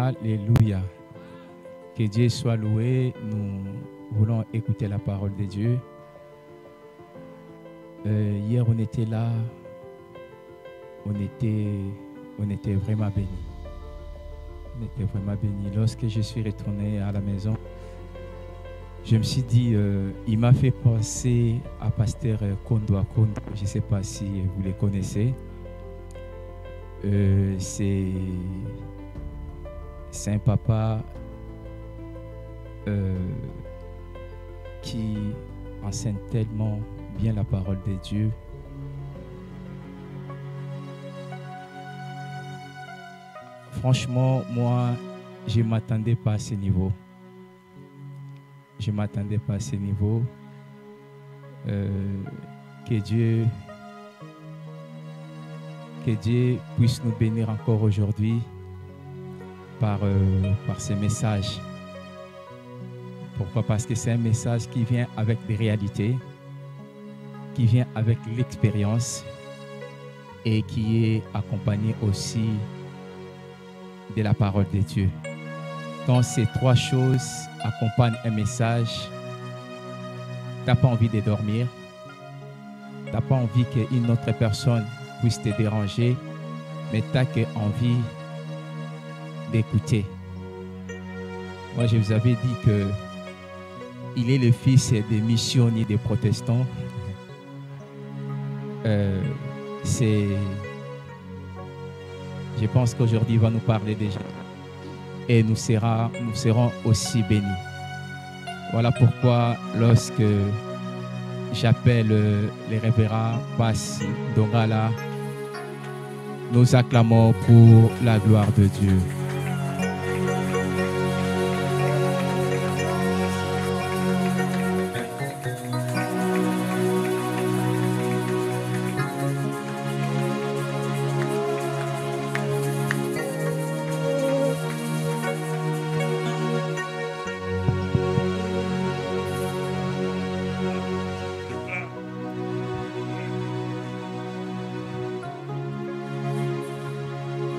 Alléluia. Que Dieu soit loué. Nous voulons écouter la parole de Dieu. Hier, on était là. On était vraiment bénis. On était vraiment bénis. Lorsque je suis retourné à la maison, je me suis dit, il m'a fait penser à Pasteur Kondo Akondo. Je ne sais pas si vous les connaissez. C'est un papa qui enseigne tellement bien la parole de Dieu. Franchement, moi, je ne m'attendais pas à ce niveau. Je ne m'attendais pas à ce niveau. Que Dieu puisse nous bénir encore aujourd'hui par ces messages. Pourquoi? Parce que c'est un message qui vient avec des réalités, qui vient avec l'expérience et qui est accompagné aussi de la parole de Dieu. Quand ces trois choses accompagnent un message, tu n'as pas envie de dormir, tu n'as pas envie qu'une autre personne puisse te déranger, mais tu as envie d'écouter. Moi, je vous avais dit que il est le fils des missionnaires des protestants. Je pense qu'aujourd'hui, il va nous parler déjà. Et nous serons aussi bénis. Voilà pourquoi, lorsque j'appelle les révérends Bass Dongala, nous acclamons pour la gloire de Dieu.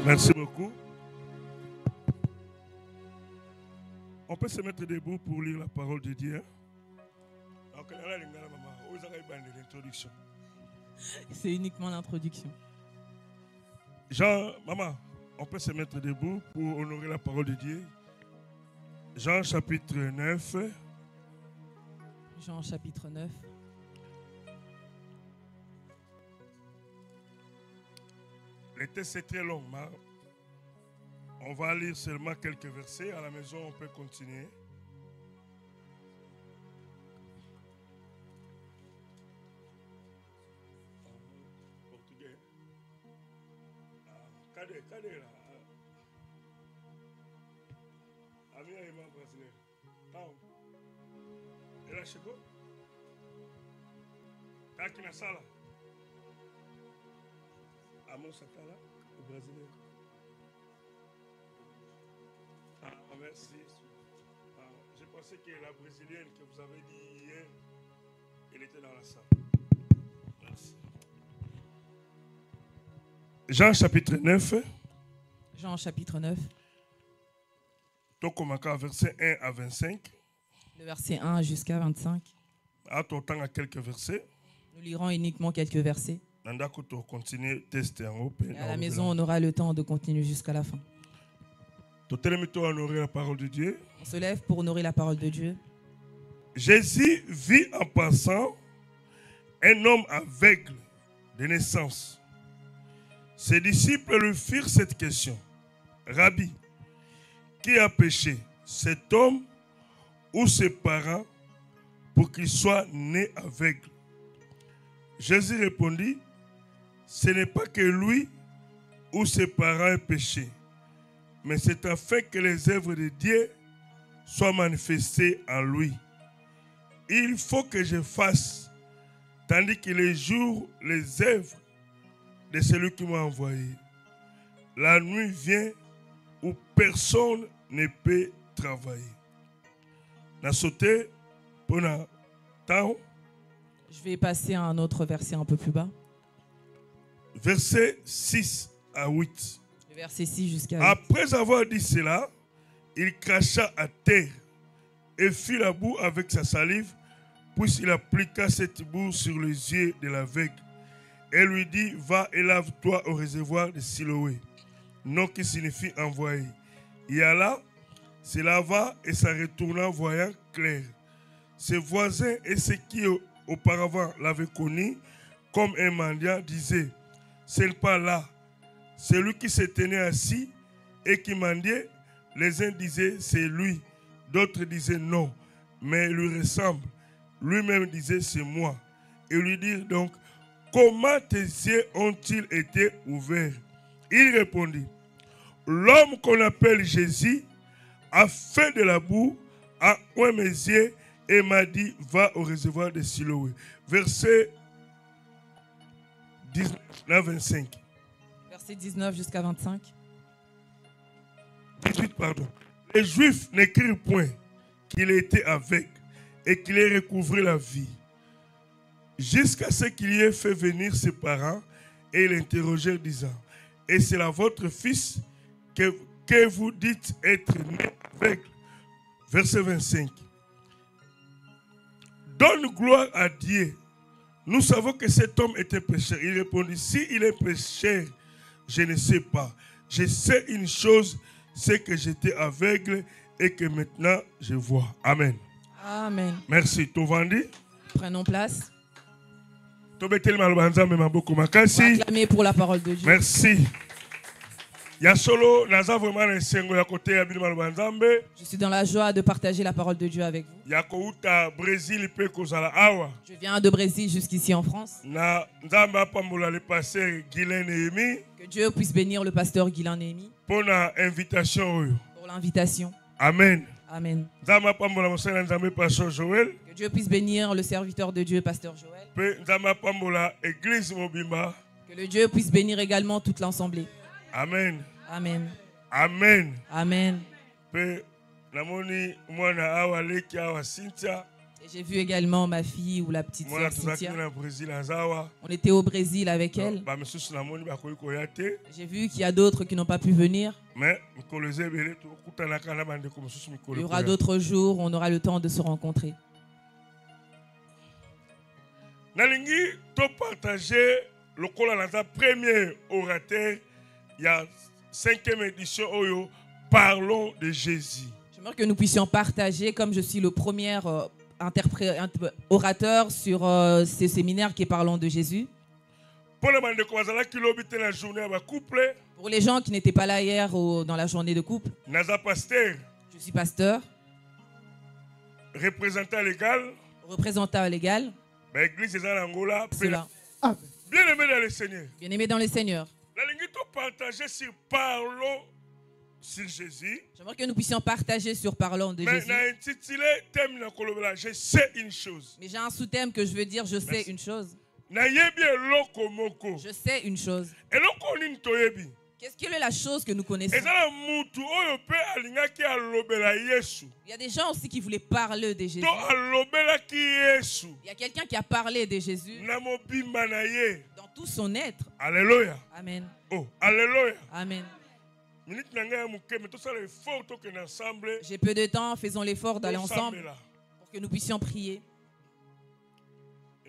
Merci beaucoup. On peut se mettre debout pour lire la parole de Dieu. C'est uniquement l'introduction. Jean, maman, on peut se mettre debout pour honorer la parole de Dieu. Jean chapitre 9. Jean chapitre 9. Le texte est très long, mais on va lire seulement quelques versets. À la maison, on peut continuer. Portugais. Cadê là? A minha irmã brasileira. Então, ela chegou? Está aqui na sala? A moça está lá, o brasileiro. Ah, merci. Ah, je pensais que la brésilienne que vous avez dit hier, elle était dans la salle. Merci. Jean chapitre 9. Jean chapitre 9. Donc on marque verset 1 à 25. Le verset 1 jusqu'à 25. À ton temps à quelques versets. Nous lirons uniquement quelques versets. Et à la maison, on aura le temps de continuer jusqu'à la fin. On se lève pour honorer la parole de Dieu. Jésus vit en passant un homme aveugle de naissance. Ses disciples lui firent cette question. Rabbi, qui a péché, cet homme ou ses parents, pour qu'il soit né aveugle? Jésus répondit, ce n'est pas que lui ou ses parents aient péché, mais c'est afin que les œuvres de Dieu soient manifestées en lui. Il faut que je fasse, tandis que les jours, les œuvres de celui qui m'a envoyé. La nuit vient où personne ne peut travailler. N'a sauté pour un temps. Je vais passer à un autre verset un peu plus bas. Versets 6 à 8. Verset 6 jusqu'à 8. Après avoir dit cela, il cracha à terre et fit la boue avec sa salive, puis il appliqua cette boue sur les yeux de l'aveugle et lui dit, va et lave-toi au réservoir de Siloé, nom qui signifie envoyé. Il alla, se lava et s'en retourna voyant clair. Ses voisins et ceux qui auparavant l'avaient connu comme un mendiant disaient, c'est pas là. Celui qui se tenait assis et qui mendiait, les uns disaient c'est lui, d'autres disaient non, mais il lui ressemble. Lui-même disait c'est moi. Et lui dirent donc, comment tes yeux ont-ils été ouverts? Il répondit, l'homme qu'on appelle Jésus a fait de la boue, a oint mes yeux et m'a dit, va au réservoir de Siloé. Verset 19-25. Verset 19 jusqu'à 25. 18, pardon. Les Juifs n'écrivent point qu'il était aveugle et qu'il ait recouvré la vie, jusqu'à ce qu'il y ait fait venir ses parents et l'interrogèrent disant, et c'est là votre fils que vous dites être né aveugle. Verset 25. Donne gloire à Dieu. Nous savons que cet homme était pécheur. Il répondit, si il est pécheur, je ne sais pas. Je sais une chose, c'est que j'étais aveugle et que maintenant je vois. Amen. Amen. Merci. Tovandi. Prenons place. Acclamez pour la parole de Dieu. Merci. Je suis dans la joie de partager la parole de Dieu avec vous. Je viens de Brésil jusqu'ici en France. Que Dieu puisse bénir le pasteur Guylain Néhémie pour l'invitation. Amen. Amen. Que Dieu puisse bénir le serviteur de Dieu, pasteur Joël. Que le Dieu puisse bénir également toute l'assemblée. Amen. Amen. Amen. Amen. Et j'ai vu également ma fille ou la petite sœur Cynthia. On était au Brésil avec elle. J'ai vu qu'il y a d'autres qui n'ont pas pu venir. Il y aura d'autres jours où on aura le temps de se rencontrer. Nalingi to partager le premier orateur, il y a 5e édition Oyo, parlons de Jésus. J'aimerais que nous puissions partager, comme je suis le premier orateur sur ces séminaires qui parlent de Jésus. Pour les gens qui n'étaient pas là hier dans la journée de couple, je suis pasteur, représentant légal, cela. Bien-aimé dans le Seigneur. Bien-aimé dans le Seigneur. Parlons sur Jésus. J'aimerais que nous puissions partager sur parlons de Jésus. Je sais une chose. Mais j'ai un sous-thème que je veux dire, je sais une chose. Je sais une chose. Qu'est-ce que est la chose que nous connaissons? Il y a des gens aussi qui voulaient parler de Jésus. Il y a quelqu'un qui a parlé de Jésus dans tout son être. Alléluia. Amen. Oh, alléluia. Amen. J'ai peu de temps, faisons l'effort d'aller ensemble pour que nous puissions prier.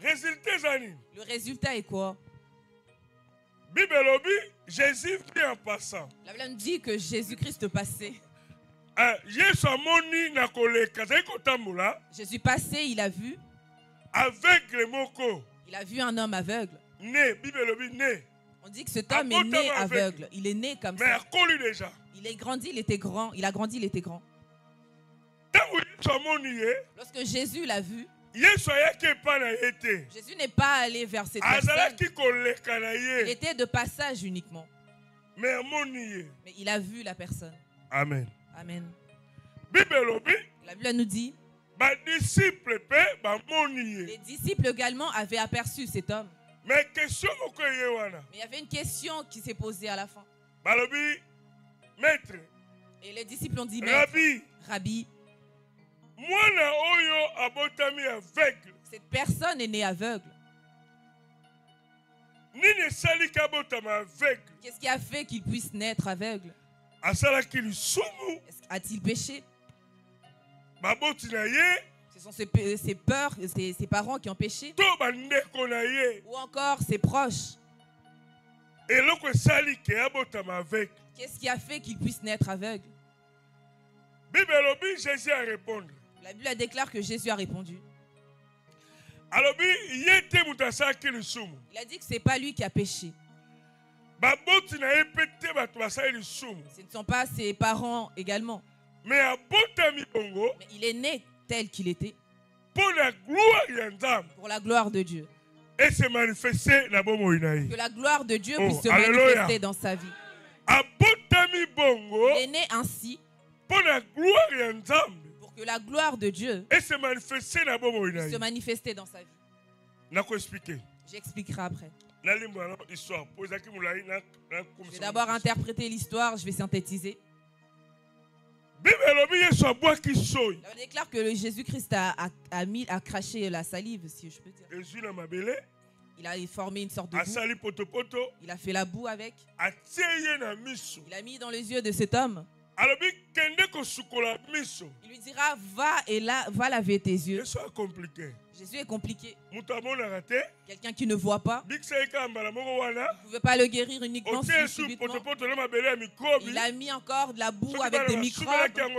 Le résultat est quoi? Jésus vient en passant. La Bible nous dit que Jésus-Christ passait. Jésus passé, il a vu. Il a vu un homme aveugle. On dit que cet homme est né aveugle. Il est né comme ça. Il est grandi, il était grand. Il a grandi, il était grand. Lorsque Jésus l'a vu, Jésus n'est pas allé vers cette personne. Il était de passage uniquement. Mais il a vu la personne. Amen. Amen. La Bible nous dit, les disciples également avaient aperçu cet homme. Mais il y avait une question qui s'est posée à la fin. Maître. Et les disciples ont dit, Maître, Rabbi, aveugle. Cette personne est née aveugle. Qu'est-ce qui a fait qu'il puisse naître aveugle? A-t-il péché? Ce sont ses peurs, ses parents qui ont péché? Ou encore ses proches? Qu'est-ce qui a fait qu'il puisse naître aveugle? La Bible déclare que Jésus a répondu. Il a dit que ce n'est pas lui qui a péché. Ce ne sont pas ses parents également. Mais il est né tel qu'il était. Pour la gloire de Dieu. Et se manifester la que la gloire de Dieu puisse se manifester dans sa vie. Il est né ainsi pour que la gloire de Dieu puisse se manifester dans sa vie. J'expliquerai après. Je vais d'abord interpréter l'histoire, je vais synthétiser. La Bible déclare que Jésus-Christ a craché la salive, si je peux dire. Il a formé une sorte de boue. Il a fait la boue avec. Il a mis dans les yeux de cet homme. Il lui dira, va laver tes yeux. Jésus est compliqué. Quelqu'un qui ne voit pas. Vous ne pouvez pas le guérir uniquement subitement. Il a mis encore de la boue avec des microbes.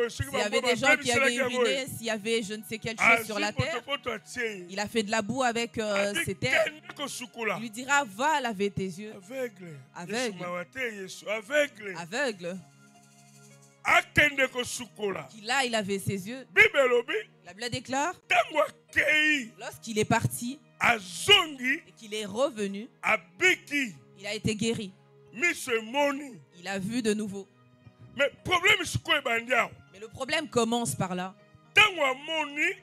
S'il y avait des gens qui avaient uriné, s'il y avait je ne sais quelle chose sur la terre, il a fait de la boue avec ses terres. Il lui dira, va laver tes yeux. Aveugle. Qu'il a, il avait ses yeux. La Bible déclare, lorsqu'il est parti et qu'il est revenu, il a été guéri. Il a vu de nouveau. Mais le problème commence par là.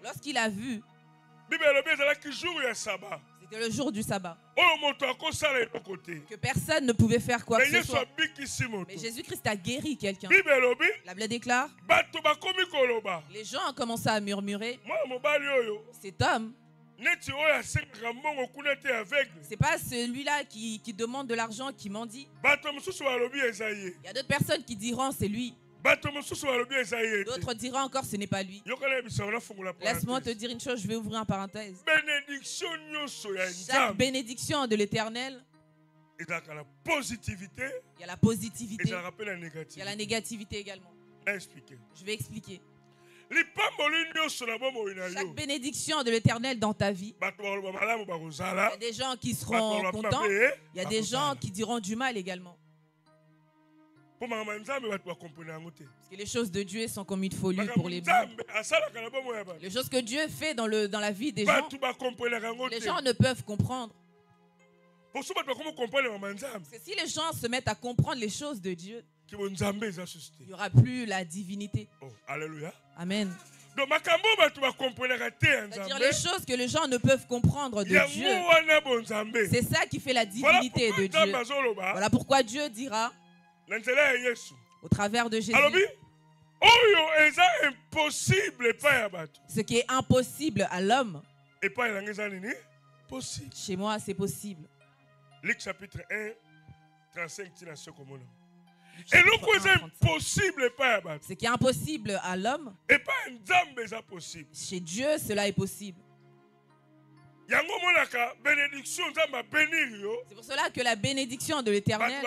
Lorsqu'il a vu, c'était le jour du sabbat, que personne ne pouvait faire quoi que ce soit. Mais Jésus-Christ a guéri quelqu'un. La Bible déclare, les gens ont commencé à murmurer, cet homme, c'est pas celui-là qui demande de l'argent qui mendie. Il y a d'autres personnes qui diront c'est lui. D'autres diront encore ce n'est pas lui. Laisse-moi te dire une chose, je vais ouvrir une parenthèse. Chaque bénédiction de l'Éternel, il y a la positivité, il y a la négativité également. Je vais expliquer. Chaque bénédiction de l'Éternel dans ta vie, il y a des gens qui seront contents, il y a des gens qui diront du mal également. Parce que les choses de Dieu sont comme une folie pour les bons. Les choses que Dieu fait dans la vie des gens, les gens ne peuvent comprendre. Parce que si les gens se mettent à comprendre les choses de Dieu, il n'y aura plus la divinité. Alléluia. Amen. C'est-à-dire les choses que les gens ne peuvent comprendre de Dieu. C'est ça qui fait la divinité de Dieu. Voilà pourquoi Dieu dira au travers de Jésus, ce qui est impossible à l'homme, chez moi c'est possible. Luc chapitre 1, 35. Ce qui est impossible à l'homme, chez Dieu cela est possible. C'est pour cela que la bénédiction de l'Éternel,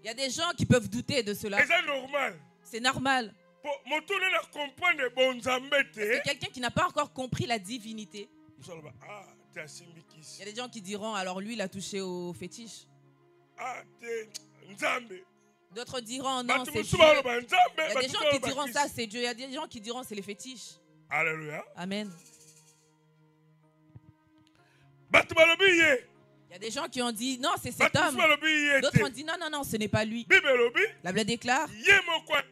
il y a des gens qui peuvent douter de cela. C'est normal. C'est quelqu'un qui n'a pas encore compris la divinité. Il y a des gens qui diront, alors lui il a touché au fétiche. D'autres diront, non c'est Dieu. Il y a des gens qui diront ça c'est Dieu. Il y a des gens qui diront c'est les fétiches. Alléluia. Amen. Il y a des gens qui ont dit non c'est cet homme. D'autres ont dit non ce n'est pas lui. La Bible déclare,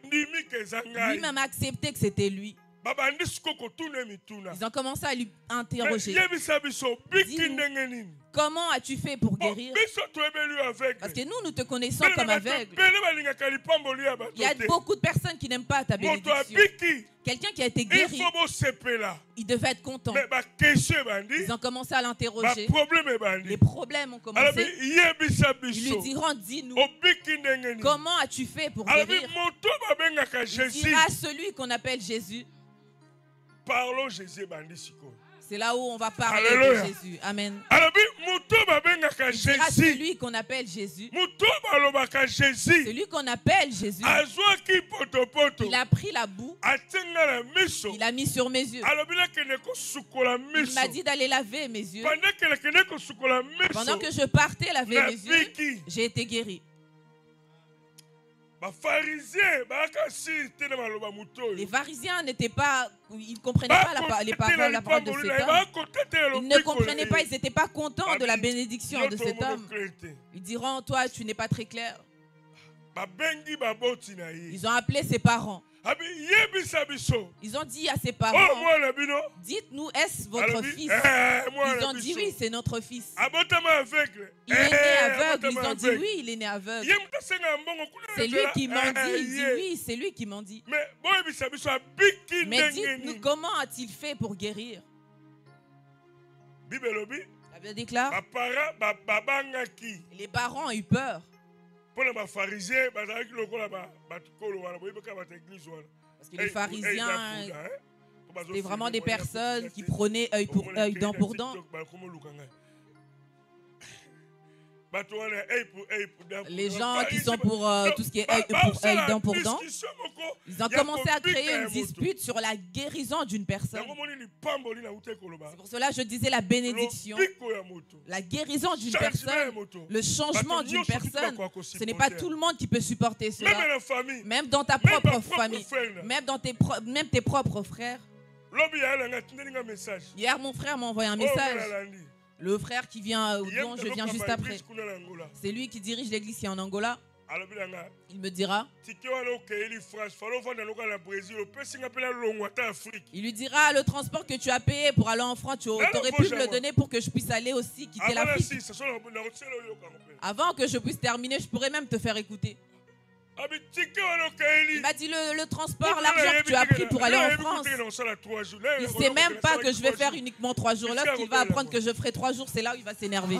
lui-même a accepté que c'était lui. Ils ont commencé à lui interroger. Dis-nous, comment as-tu fait pour guérir? Parce que nous te connaissons comme aveugle. Il y a beaucoup de personnes qui n'aiment pas ta bénédiction. Quelqu'un qui a été guéri, il devait être content. Ils ont commencé à l'interroger. Les problèmes ont commencé. Ils lui diront, dis-nous, comment as-tu fait pour guérir? Il dira celui qu'on appelle Jésus. Parlons Jésus. C'est là où on va parler de Jésus. Amen. Il dira celui qu'on appelle Jésus. Celui qu'on appelle Jésus. Il a pris la boue. Il a mis sur mes yeux. Il m'a dit d'aller laver mes yeux. Pendant que je partais laver mes yeux, j'ai été guéri. Les pharisiens n'étaient pas, ils ne comprenaient pas la parole de cet homme. Ils ne comprenaient pas, ils n'étaient pas contents de la bénédiction de cet homme. Ils diront, toi, tu n'es pas très clair. Ils ont appelé ses parents. Ils ont dit à ses parents, dites-nous, est-ce votre fils? Ils ont dit oui, c'est notre fils. Il est né aveugle. Ils ont dit oui, il est né aveugle. C'est lui qui m'a dit. Il dit oui, c'est lui qui m'a dit. Mais dites-nous, comment a-t-il fait pour guérir? La Bible déclare, les parents ont eu peur. Parce que les pharisiens, c'était vraiment des personnes qui prenaient œil pour œil, dent pour dent. Les gens qui sont pour tout ce qui est œil pour œil, dent pour dent, ils ont commencé à créer une dispute sur la guérison d'une personne. C'est pour cela que je disais la bénédiction, la guérison d'une personne, le changement d'une personne. Ce n'est pas tout le monde qui peut supporter cela. Même dans ta propre famille, même tes propres frères. Hier, mon frère m'a envoyé un message. Le frère qui vient, dont je viens juste après, c'est lui qui dirige l'église qui est en Angola. Il me dira, il lui dira, le transport que tu as payé pour aller en France, tu aurais pu me le donner pour que je puisse aller aussi quitter l'Afrique. Avant que je puisse terminer, je pourrais même te faire écouter. Il m'a dit le transport, l'argent que tu as pris pour aller en France. Il ne sait même pas que je vais faire uniquement 3 jours. Lorsqu'il va apprendre que je ferai 3 jours, c'est là où il va s'énerver.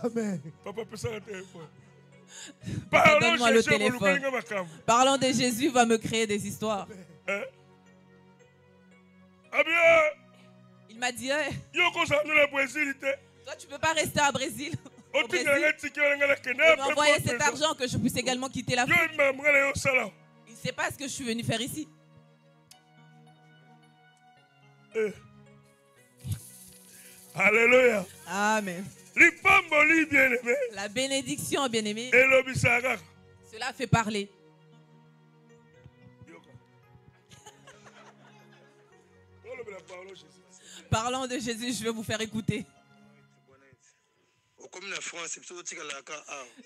Amen. Donne-moi le téléphone. Parlant de Jésus va me créer des histoires. Il m'a dit, toi tu ne peux pas rester à Brésil. Il m'a envoyé cet argent que je puisse également quitter l'Afrique. Il ne sait pas ce que je suis venu faire ici. Alléluia. Amen. La bénédiction, bien-aimé, cela fait parler. Parlant de Jésus, je vais vous faire écouter.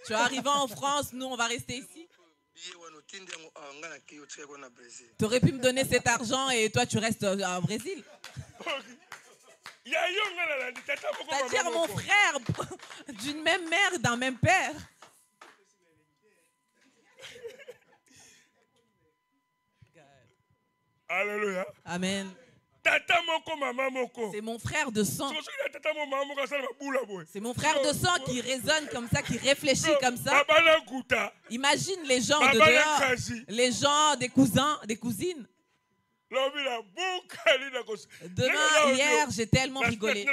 Tu es arrivé en France, nous on va rester ici. Tu aurais pu me donner cet argent et toi tu restes au Brésil. C'est-à-dire mon frère d'une même mère, d'un même père. Alléluia. Amen. C'est mon frère de sang. C'est mon frère de sang qui raisonne comme ça, qui réfléchit comme ça. Imagine les gens de dehors, les gens, des cousins, des cousines. Demain, hier, j'ai tellement rigolé. Et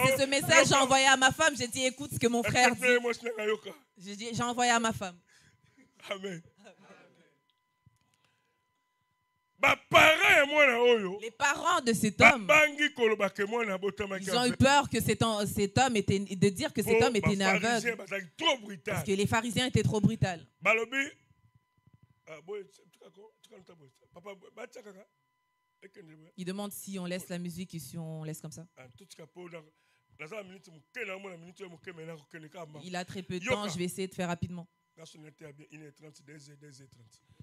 c'est ce message que j'ai envoyé à ma femme. J'ai dit, écoute ce que mon frère dit. J'ai envoyé à ma femme. Amen. Les parents de cet homme, ils ont eu peur que cet homme était, de dire que cet homme était né aveugle. Parce que les pharisiens étaient trop brutaux. Il demande si on laisse la musique et si on laisse comme ça. Il a très peu de temps, je vais essayer de faire rapidement.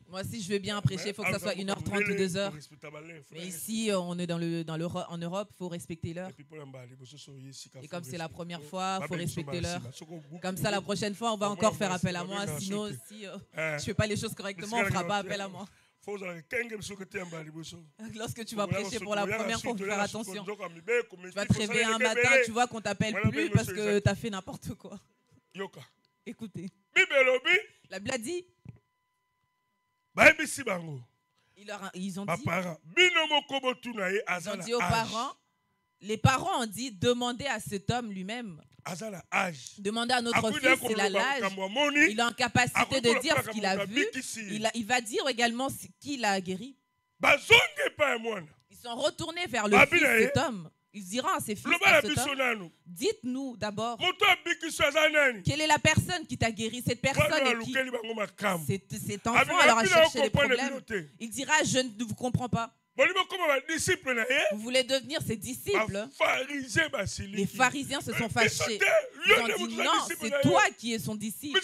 Moi aussi, je veux bien prêcher, il faut que ça soit 1h30 ou 2h. Mais ici, on est en Europe, il faut respecter l'heure. Et comme c'est la première fois, il faut respecter l'heure. Comme ça, la prochaine fois, on va encore faire appel à moi. Sinon, si je ne fais pas les choses correctement, on ne fera pas appel à moi. Lorsque tu vas prêcher pour la première fois, il faut faire attention. Tu vas te réveiller un matin, tu vois qu'on ne t'appelle plus parce que tu as fait n'importe quoi. Écoutez. La Bible a dit. Ils ont dit aux parents, les parents ont dit, demandez à cet homme lui-même. Demandez à notre fils, il a l'âge. Il a en capacité de dire ce qu'il a vu. Il va dire également qui l'a guéri. Ils sont retournés vers le fils de cet homme. Ils diront à ses fils, dites-nous d'abord, quelle est la personne qui t'a guéri? Cette personne est qui? Cet enfant alors a cherché des problèmes. Il dira, je ne vous comprends pas. Vous voulez devenir ses disciples? Les pharisiens se sont fâchés. Ils ont dit, non, c'est toi qui es son disciple.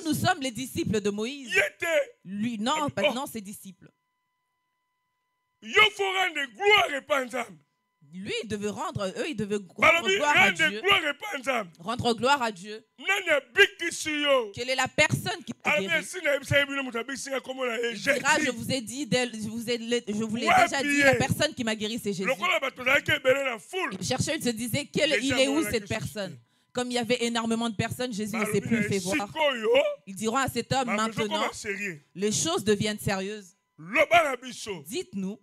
Nous sommes les disciples de Moïse. Lui, non, non, ses disciples. Lui, il devait rendre gloire à Dieu. Rendre gloire à Dieu. Quelle est la personne qui t'a guéri? Je vous ai dit, je vous l'ai déjà dit, la personne qui m'a guéri, c'est Jésus. Les chercheurs se disaient, il est où cette personne? Comme il y avait énormément de personnes, Jésus ne s'est plus fait voir. Ils diront à cet homme, maintenant, les choses deviennent sérieuses. Dites-nous.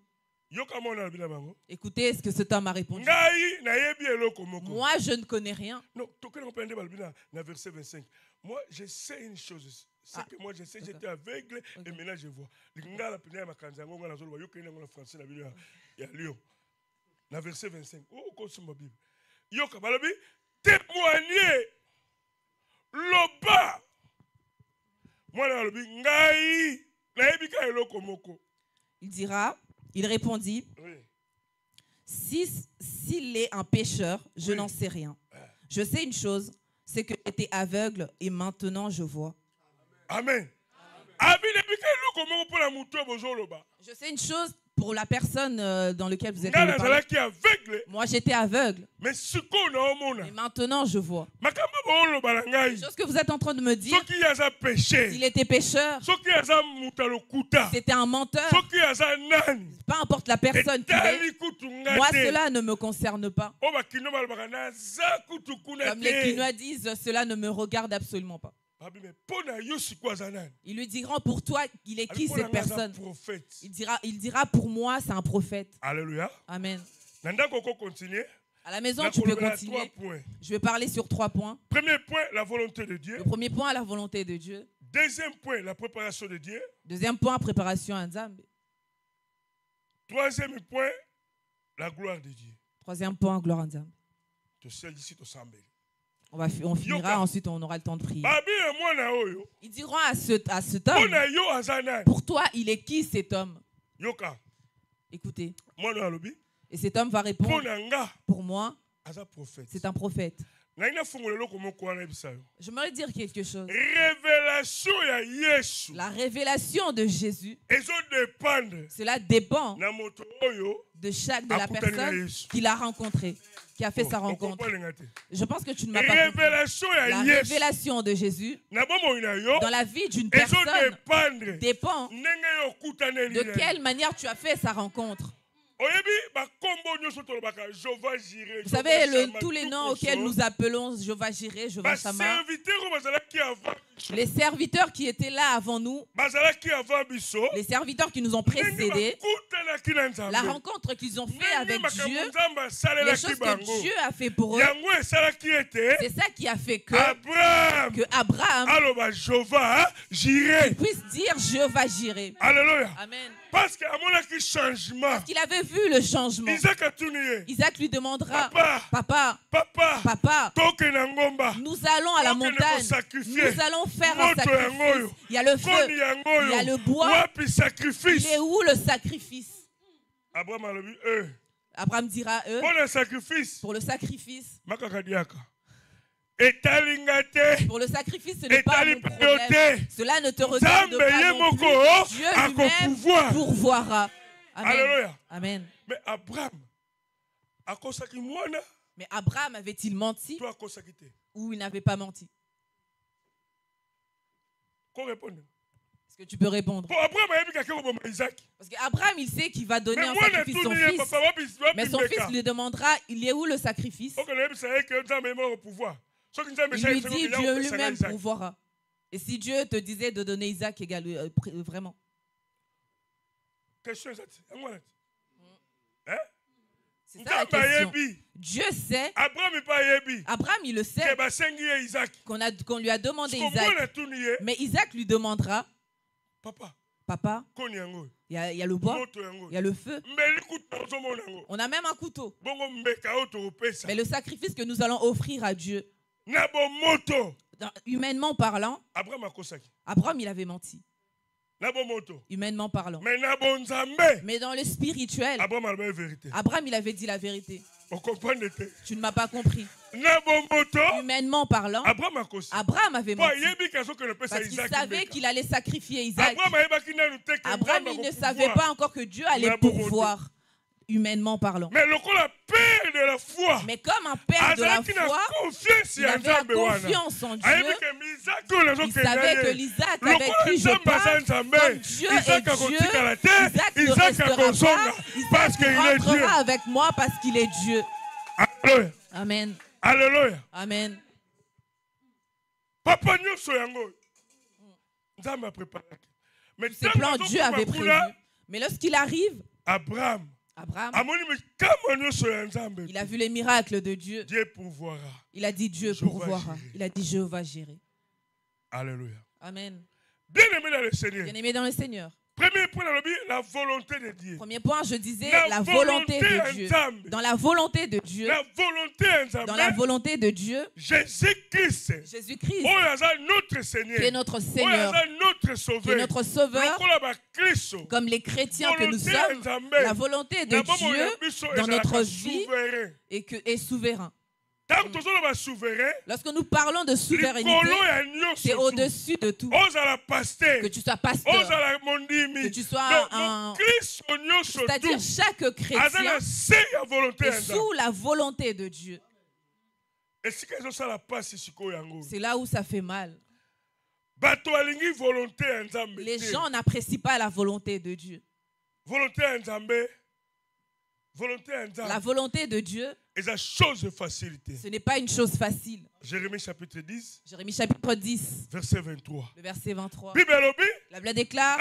Écoutez ce que cet homme a répondu. Moi, je ne connais rien. Verset 25. Moi, je sais une chose. C'est que moi, je sais, j'étais aveugle et maintenant je vois. Verset 25. Témoigner loba. Il dira, il répondit, s'il est un pécheur, je n'en sais rien. Je sais une chose, c'est que j'étais aveugle et maintenant je vois. Amen. Je sais une chose pour la personne dans laquelle vous êtes parlé. Moi j'étais aveugle. Mais maintenant je vois. Les choses que vous êtes en train de me dire, s'il était pécheur, c'était un menteur, peu importe la personne qu'il est, moi cela ne me concerne pas. Comme les Quinois disent, cela ne me regarde absolument pas. Ils lui diront, pour toi, il est qui cette personne? Il dira pour moi, c'est un prophète. Alléluia. Amen. À la maison, tu peux continuer. Je vais parler sur 3 points. Premier point, la volonté de Dieu. Le premier point, la volonté de Dieu. Deuxième point, la préparation de Dieu. Deuxième point, préparation à Nzambe. Troisième point, la gloire de Dieu. Troisième point, gloire à Nzambe. On finira, ensuite on aura le temps de prier. Ils diront à cet homme, pour toi, il est qui cet homme? Écoutez. Et cet homme va répondre, pour moi, c'est un prophète. J'aimerais dire quelque chose. La révélation de Jésus, cela dépend de la personne qui l'a rencontré, qui a fait sa rencontre. Je pense que tu ne m'as pas compris. La révélation de Jésus dans la vie d'une personne dépend de quelle manière tu as fait sa rencontre. Vous savez, tous les noms auxquels nous appelons Jéhovah Jireh, Jéhovah Shammah, les serviteurs qui étaient là avant nous, les serviteurs qui nous ont précédés, la rencontre qu'ils ont fait avec Dieu, les choses que Dieu a fait pour eux, c'est ça qui a fait que Abraham puisse dire Jéhovah Jireh. Alléluia. Amen. Parce qu'il avait vu le changement. Isaac lui demandera, Papa, nous allons à la montagne, nous allons faire un sacrifice. Il y a le feu, il y a le bois. Il est où le sacrifice? Abraham dira, pour le sacrifice. Pour le sacrifice, ce n'est pas mon problème. Cela ne te regarde pas non plus. Dieu lui-même pourvoira. Amen. Alléluia. Amen. Mais Abraham avait-il menti ou il n'avait pas menti? Est-ce que tu peux répondre? Parce qu'Abraham, il sait qu'il va donner un sacrifice à son fils. Mais son fils lui demandera, il est où le sacrifice? Il lui dit, Dieu lui-même pourvoira. Et si Dieu te disait de donner Isaac également, vraiment? C'est ça la question. Dieu sait. Abraham, il le sait. Qu'on lui a demandé Isaac. Mais Isaac lui demandera. Papa, il y a le bois, il y a le feu. On a même un couteau. Mais le sacrifice que nous allons offrir à Dieu, humainement parlant, Abraham, il avait menti. Humainement parlant. Mais dans le spirituel, Abraham, il avait dit la vérité. Tu ne m'as pas compris. Humainement parlant, Abraham avait menti. Parce qu'il savait qu'il allait sacrifier Isaac. Abraham, il ne savait pas encore que Dieu allait pourvoir. Humainement parlant. Mais comme un père de la foi, il avait la confiance en Dieu. Il savait que l'Isaac avec qui je parle, comme Dieu est Dieu, Isaac ne restera pas. Isaac rentrera avec moi parce qu'il est Dieu. Amen. Alléluia. Amen. Papa nyonso yango. Nzambe a préparé. Mais ce plan Dieu avait prévu. Mais lorsqu'il arrive, Abraham, il a vu les miracles de Dieu. Dieu pourvoira. Il a dit Dieu pourvoira. Il a dit je vais gérer. Alléluia. Amen. Bien-aimé dans le Seigneur. Bien-aimé dans le Seigneur. Premier point, la volonté de Dieu. Premier point, je disais la volonté de Dieu. Dans la volonté de Dieu. Dans la volonté de Dieu. Jésus-Christ. Notre Seigneur. Qui est notre Seigneur. Qui est notre Sauveur. Comme les chrétiens que nous sommes. La volonté de Dieu dans notre vie est souverain. Lorsque nous parlons de souveraineté, c'est au-dessus de tout. Que tu sois pasteur, que tu sois un... C'est-à-dire chaque chrétien est sous la volonté de Dieu. C'est là où ça fait mal. Les gens n'apprécient pas la volonté de Dieu. La volonté de Dieu, ce n'est pas une chose facile. Jérémie chapitre 10. Jérémie chapitre 10. Verset 23. Le verset 23. La Bible déclare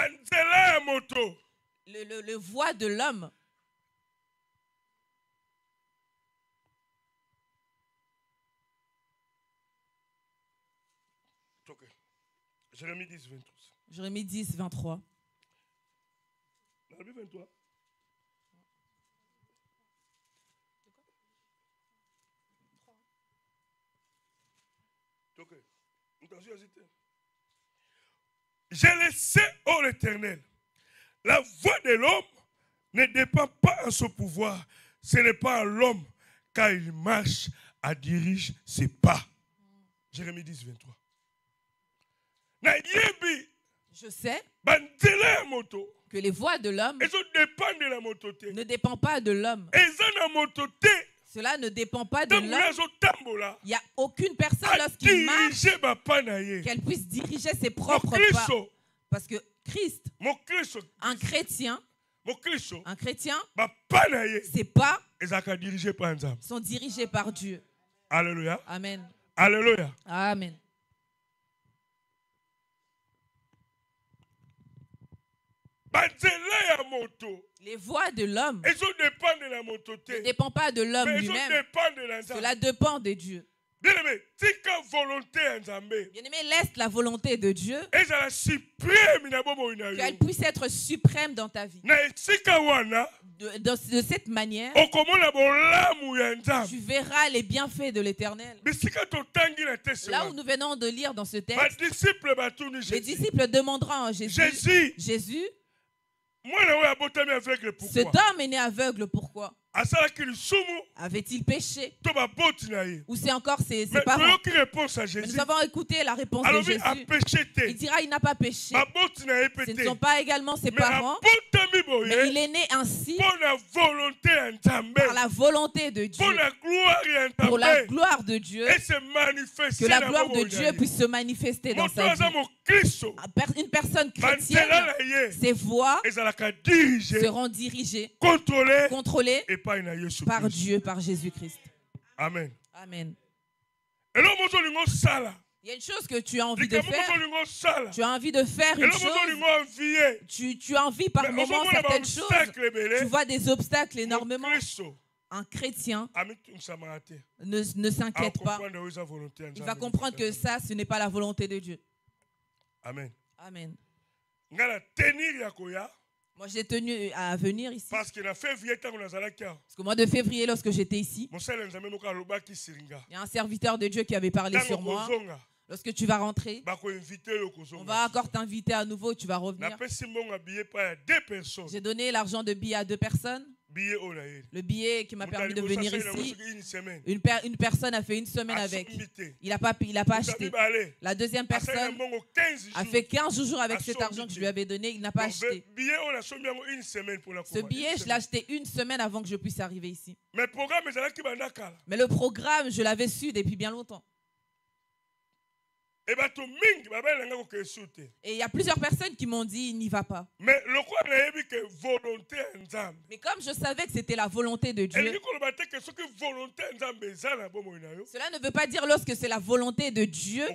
le voix de l'homme. Jérémie 10, 23. Jérémie 10, 23. La Bible 23. Je le sais, ô l'Éternel, la voix de l'homme ne dépend pas de son pouvoir. Ce n'est pas à l'homme, car il marche, à dirige ses pas. Jérémie 10, 23. Je sais que les voix de l'homme ne dépendent pas de l'homme. Cela ne dépend pas de l'homme. Il n'y a aucune personne lorsqu'il marche qu'elle puisse diriger ses propres pas. Parce que Christ, un chrétien, ses pas sont dirigés par Dieu. Alléluia. Amen. Alléluia. Amen. Les voix de l'homme ne dépendent pas de l'homme lui-même. Cela dépend de Dieu. Bien-aimé, laisse la volonté de Dieu qu'elle puisse être suprême dans ta vie. De cette manière, tu verras les bienfaits de l'Éternel. Là où nous venons de lire dans ce texte, les disciples demanderont à Jésus, cet homme est né aveugle, pourquoi? avait-il péché? Ou c'est encore ses parents? Mais nous avons écouté la réponse de Jésus. Il dira il n'a pas péché. Ce ne sont pas également ses parents. Mais il est né ainsi par la volonté de Dieu, pour la gloire de Dieu, que la gloire de Dieu puisse se manifester dans sa vie. Une personne chrétienne, ses voies seront dirigées, contrôlées par Dieu, par Jésus-Christ. Amen. Amen. Il y a une chose que tu as envie de faire. Tu as envie de faire une chose. Tu as envie par moments certaines choses. Tu vois des obstacles énormément. Un chrétien ne s'inquiète pas. Il va comprendre que ça, ce n'est pas la volonté de Dieu. Amen. Amen. Moi, j'ai tenu à venir ici. Parce qu'au mois de février, lorsque j'étais ici, il y a un serviteur de Dieu qui avait parlé sur moi. Lorsque tu vas rentrer, on va encore t'inviter à nouveau, tu vas revenir. J'ai donné l'argent de billet à 2 personnes. Le billet qui m'a permis de venir ici, une personne a fait 1 semaine avec. Il n'a pas acheté. La deuxième personne a fait 15 jours avec cet argent que je lui avais donné. Il n'a pas acheté. Ce billet, je l'ai acheté 1 semaine avant que je puisse arriver ici. Mais le programme, je l'avais su depuis bien longtemps. Et il y a plusieurs personnes qui m'ont dit, n'y va pas. Mais comme je savais que c'était la volonté de Dieu, cela ne veut pas dire lorsque c'est la volonté de Dieu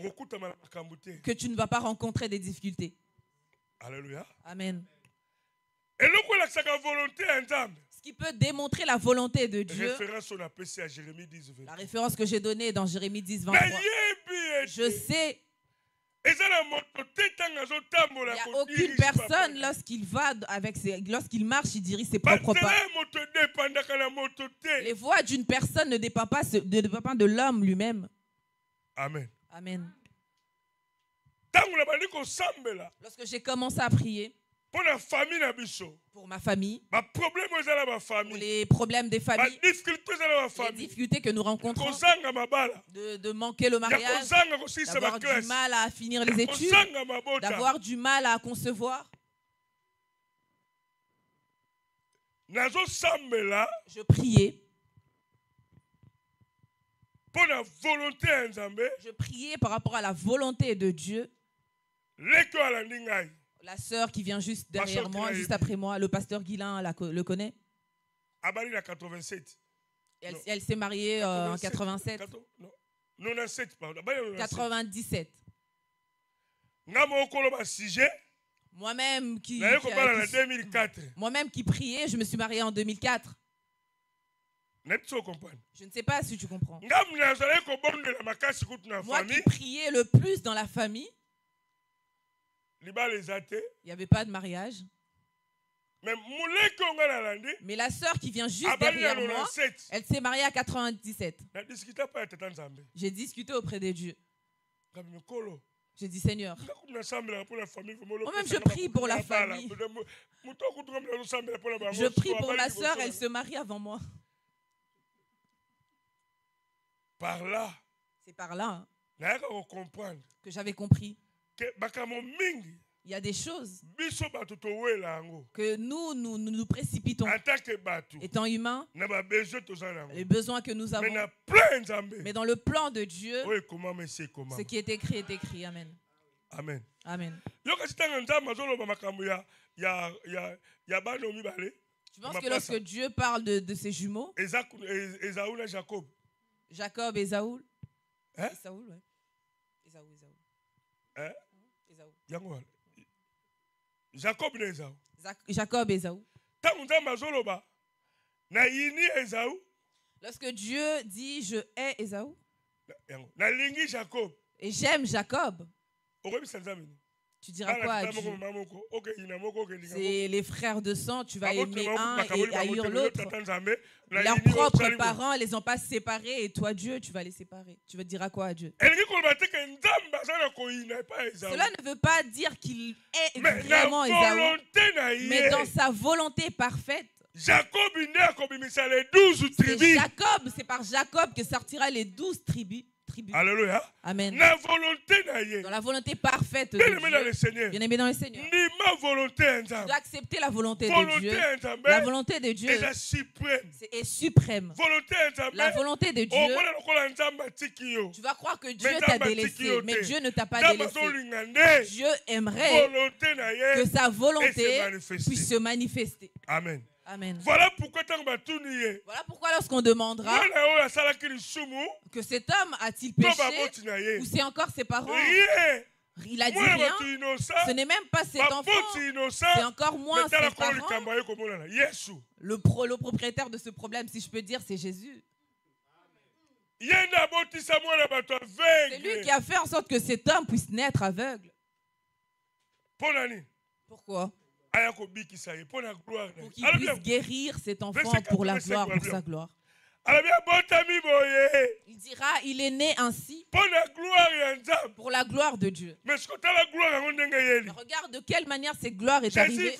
que tu ne vas pas rencontrer des difficultés. Alléluia. Amen. Ce qui peut démontrer la volonté de Dieu, la référence que j'ai donnée est dans Jérémie 10, 23. Je sais, il n'y a aucune personne lorsqu'il marche, il dirige ses propres pas. Les voies d'une personne ne dépendent pas de l'homme lui-même. Amen. Amen. Lorsque j'ai commencé à prier pour ma famille, pour les problèmes des familles, les difficultés que nous rencontrons, de manquer le mariage, d'avoir du mal à finir les études, d'avoir du mal à concevoir, je priais. Je priais par rapport à la volonté de Dieu. La sœur qui vient juste derrière moi, juste après moi, le pasteur Guilain le connaît. Elle s'est mariée en 87. 97. Moi-même qui priais, je me suis mariée en 2004. Je ne sais pas si tu comprends. Moi qui priais le plus dans la famille, il n'y avait pas de mariage. Mais la sœur qui vient juste derrière moi, elle s'est mariée à 97. J'ai discuté auprès de Dieu. J'ai dit, Seigneur, moi-même je prie pour la famille. Je prie pour la sœur, elle se marie avant moi. C'est par là que j'avais compris. Il y a des choses que nous précipitons étant humains, les besoins que nous avons. Mais dans le plan de Dieu, ce qui est écrit. Amen. Amen. Amen. Tu penses que lorsque Dieu parle de ses jumeaux, Jacob et Ésaü, Ésaü, ouais. Ésaü. Jacob et Ésaü. Jacob et Ésaü. Lorsque Dieu dit je hais Ésaü et j'aime Jacob, tu diras quoi à Dieu? C'est les frères de sang, tu vas aimer un et haïr l'autre. Leurs propres parents ne les ont pas séparés et toi Dieu, tu vas les séparer. Tu vas dire à quoi à Dieu? Cela ne veut pas dire qu'il est vraiment Ésaü, mais dans sa volonté parfaite, Jacob, c'est par Jacob que sortira les 12 tribus. Alléluia. Amen. Dans la volonté parfaite de Dieu. Bien-aimé dans le Seigneur. Tu dois accepter la volonté de Dieu. La volonté de Dieu est suprême. La volonté de Dieu, tu vas croire que Dieu t'a délaissé, mais Dieu ne t'a pas délaissé. Dieu aimerait que sa volonté puisse se manifester. Amen. Amen. Voilà pourquoi lorsqu'on demandera que cet homme a-t-il péché ou c'est encore ses parents, il a dit rien. Ce n'est même pas cet enfant, c'est encore moins ses parents. Le propriétaire de ce problème, si je peux dire, c'est Jésus. C'est lui qui a fait en sorte que cet homme puisse naître aveugle. Pourquoi? Pour qu'il puisse guérir cet enfant pour la gloire, pour sa gloire. Il dira, il est né ainsi pour la gloire de Dieu. Mais regarde de quelle manière cette gloire est arrivée.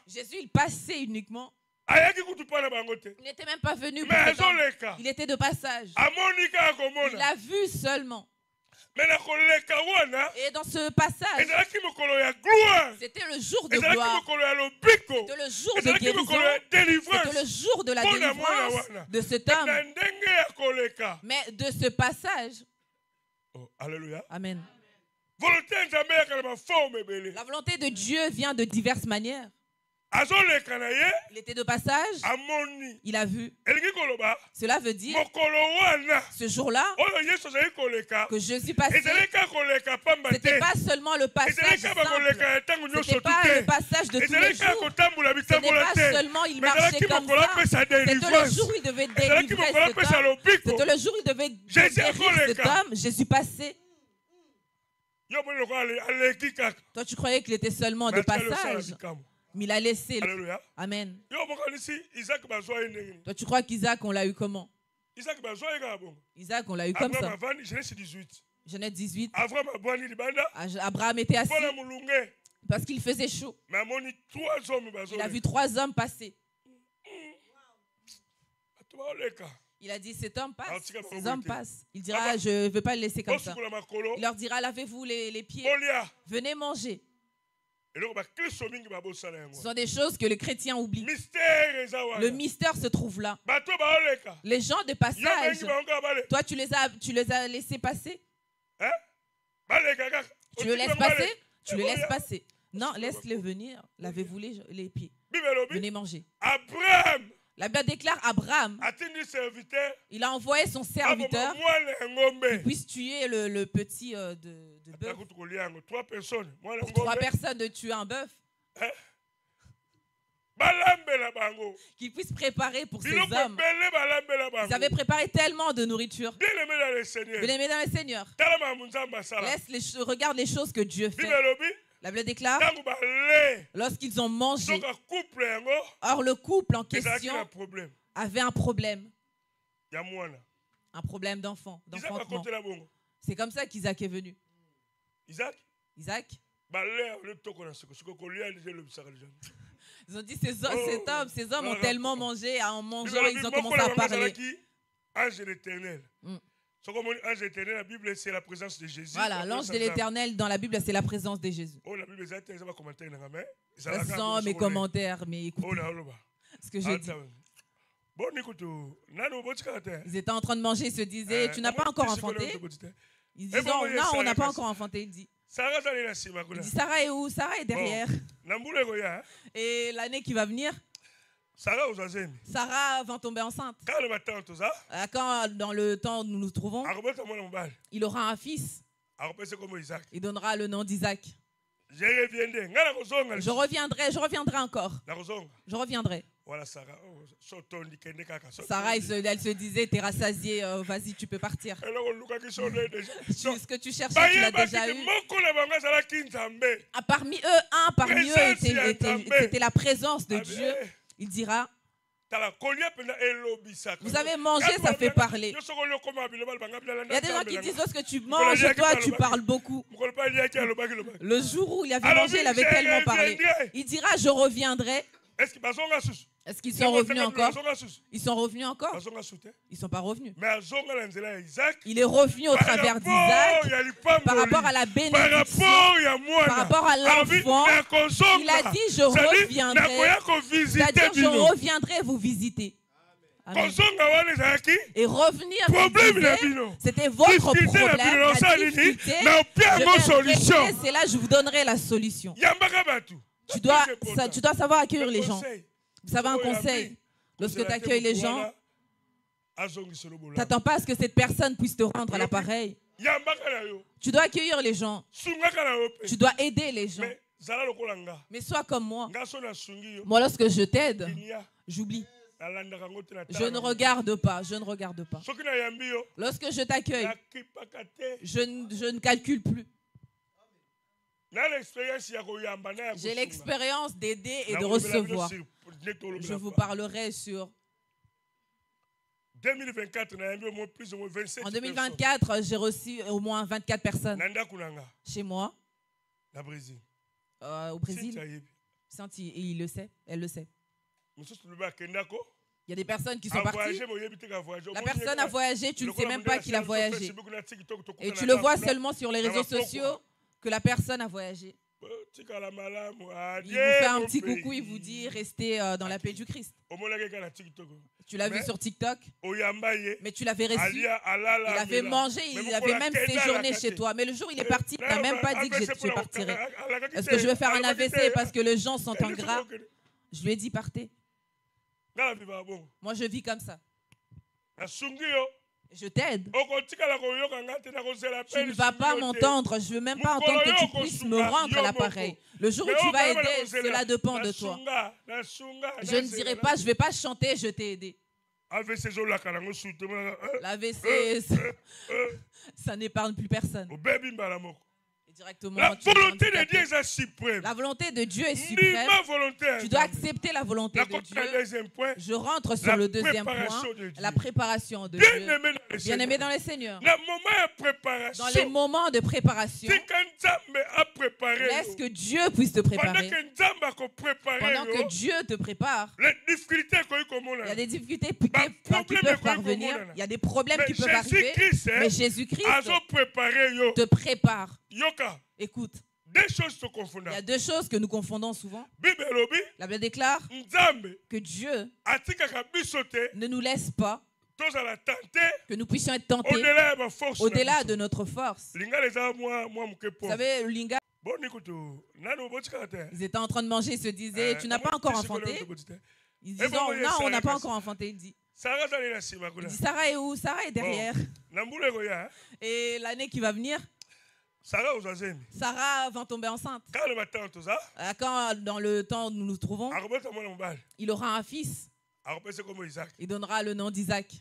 Jésus, il passait uniquement. Il n'était même pas venu pour cet il était de passage. Il a vu seulement. Et dans ce passage, c'était le jour de gloire, c'était le jour de guérison, c'était le jour de la délivrance de cet homme. Mais de ce passage, alléluia. Amen. La volonté de Dieu vient de diverses manières. Il était de passage, il a vu. Cela veut dire ce jour-là que Jésus passait, ce n'était pas seulement le passage simple, ce n'était pas le passage de tous les jours, ce n'est pas seulement il marchait comme ça, c'était le jour où il devait délivrer cet homme, c'était le jour où il devait guérir cet homme. Jésus passait. Toi tu croyais qu'il était seulement de passage, mais il a laissé. Alléluia. Amen. Toi, tu crois qu'Isaac, on l'a eu comment? Isaac, on l'a eu comme ça. Genèse 18. Abraham était assis parce qu'il faisait chaud. Il a vu 3 hommes passer. Il a dit, cet homme passe, ces hommes passent. Il dira, je ne veux pas le laisser comme ça. Il leur dira, lavez-vous les pieds. Venez manger. Ce sont des choses que le chrétien oublie. Le mystère se trouve là. Les gens de passage, toi tu les as laissés passer. Tu le laisses passer? Tu le laisses passer. Non, laisse-les venir. Lavez-vous les pieds. Venez manger. La Bible déclare Abraham, il a envoyé son serviteur qui puisse tuer le petit de bœuf. Pour 3 personnes de tuer un bœuf. Qu'il puisse préparer pour ces hommes. Ils avaient préparé tellement de nourriture. Bien-aimés dans le Seigneur, regarde les choses que Dieu fait. La Bible déclare, lorsqu'ils ont mangé, or le couple en question avait un problème. Un problème d'enfantement. C'est comme ça qu'Isaac est venu. Isaac. Ils ont dit, ces hommes ont tellement mangé, en mangeant, ils ont commencé à parler. Ange de l'Éternel. Ange de l'Éternel, la Bible, c'est la présence de Jésus. Voilà, l'ange de l'Éternel dans la Bible, c'est la présence de Jésus. Ce sont mes commentaires, mais écoutez ce que je dis. Ils étaient en train de manger, ils se disaient, tu n'as pas encore enfanté? Ils disent, non, on n'a pas encore enfanté. Il dit, Sarah est où? Sarah est derrière. Et l'année qui va venir, Sarah va tomber enceinte. Quand dans le temps où nous nous trouvons, il aura un fils. Il donnera le nom d'Isaac. Je reviendrai encore. Je reviendrai. Sarah, elle se disait, t'es rassasié, vas-y, tu peux partir. Ce que tu cherchais, tu l'as déjà eu. Parmi eux, c'était la présence de Dieu. Il dira, vous avez mangé, ça fait parler. Il y a des gens qui disent, lorsque tu manges, toi, tu parles beaucoup. Le jour où il avait mangé, il avait tellement parlé. Il dira, je reviendrai. Est-ce qu'ils sont revenus encore? Ils sont revenus encore? Ils ne sont pas revenus. Il est revenu au travers d'Isaac, par rapport à la bénédiction, par rapport à l'enfant. Il a dit, je reviendrai. C'est-à-dire, je reviendrai vous visiter. Amen. Et revenir, c'était votre problème, la difficulté. C'est là, je vous donnerai la solution. Tu dois savoir accueillir les gens. Vous savez un conseil, lorsque tu accueilles les gens, tu n'attends pas à ce que cette personne puisse te rendre à l'appareil. Tu dois accueillir les gens. Tu dois aider les gens. Mais sois comme moi. Moi, lorsque je t'aide, j'oublie. Je ne regarde pas, je ne regarde pas. Lorsque je t'accueille, je ne calcule plus. J'ai l'expérience d'aider et de recevoir. Je vous parlerai sur... En 2024, j'ai reçu au moins 24 personnes chez moi, au Brésil. Il le sait, elle le sait. Il y a des personnes qui sont parties. La personne a voyagé, tu ne sais même pas qu'il a voyagé. Et tu le vois seulement sur les réseaux sociaux que la personne a voyagé. Il vous fait un petit coucou, il vous dit restez dans la paix du Christ. Tu l'as vu sur TikTok, mais tu l'avais reçu. Il avait mangé, il avait même séjourné chez toi. Mais le jour où il est parti, il n'a même pas dit que je partirais. Est-ce que je vais faire un AVC parce que les gens sont ingrats? Je lui ai dit partez. Moi je vis comme ça. Je t'aide. Tu ne vas pas m'entendre. Je ne veux même pas entendre que tu puisses me rendre à l'appareil. Le jour où tu vas aider, cela dépend de toi. Je ne dirai pas, je ne vais pas chanter, je t'ai aidé. L'AVC, ça n'épargne plus personne. Directement, la volonté de Dieu est suprême. La volonté de Dieu est suprême. Tu dois accepter la volonté de Dieu. Je rentre sur le deuxième point, la préparation de Dieu. Bien-aimé dans le Seigneur. Dans les moments de préparation, laisse que Dieu puisse te préparer. Pendant que Dieu te prépare, il y a des difficultés qui peuvent parvenir. Il y a des problèmes qui peuvent arriver. Mais Jésus-Christ te prépare. Écoute, il y a deux choses que nous confondons souvent. La Bible déclare que Dieu ne nous laisse pas, que nous puissions être tentés au-delà de notre force. Vous savez, Linga, ils étaient en train de manger, ils se disaient, tu n'as pas encore enfanté? Ils disent, non, on n'a pas encore enfanté. Il dit, Sarah est où? Sarah est derrière. Et l'année qui va venir, Sarah va tomber enceinte. Quand dans le temps où nous nous trouvons, il aura un fils. Il donnera le nom d'Isaac.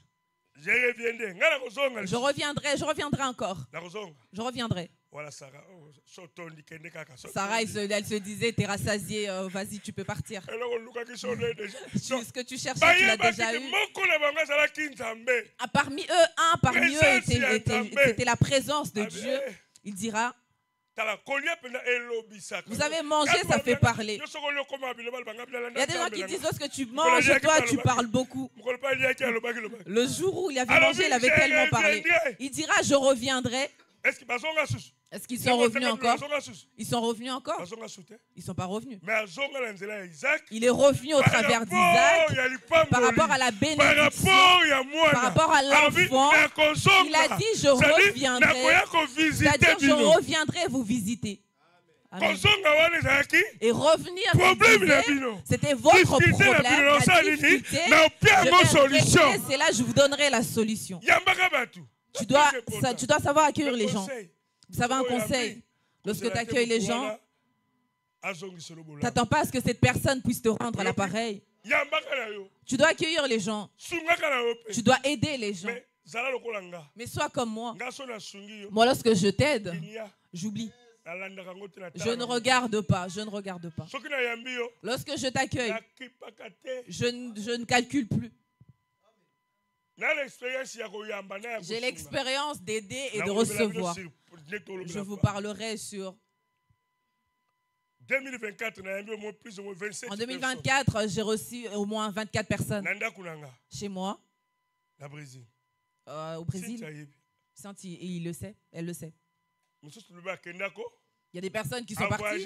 Je reviendrai encore. Je reviendrai. Sarah, elle se disait, t'es rassasié, vas-y, tu peux partir. Ce que tu cherchais, tu l'as déjà eu. Parmi eux, était la présence de Dieu. Il dira, vous avez mangé, ça fait parler. Il y a des gens qui disent, lorsque tu manges, toi, tu parles beaucoup. Le jour où il avait mangé, il avait tellement parlé. Il dira, je reviendrai. Est-ce qu'ils sont revenus encore? Ils sont revenus encore? Ils ne sont pas revenus. Il est revenu au travers d'Isaac, par rapport à la bénédiction, par rapport à l'enfant. Il a dit, je reviendrai. C'est-à-dire, je reviendrai vous visiter. Amen. Et revenir, c'était votre problème, la difficulté. C'est là, je vous donnerai la solution. Tu dois savoir accueillir les gens. Vous savez un conseil, lorsque tu accueilles les gens, tu n'attends pas à ce que cette personne puisse te rendre à l'appareil. Tu dois accueillir les gens. Tu dois aider les gens. Mais sois comme moi. Moi, lorsque je t'aide, j'oublie. Je ne regarde pas, je ne regarde pas. Lorsque je t'accueille, je ne calcule plus. J'ai l'expérience d'aider et de recevoir. Je vous parlerai sur En 2024, j'ai reçu au moins 24 personnes chez moi, au Brésil. Il le sait, elle le sait. Il y a des personnes qui sont parties.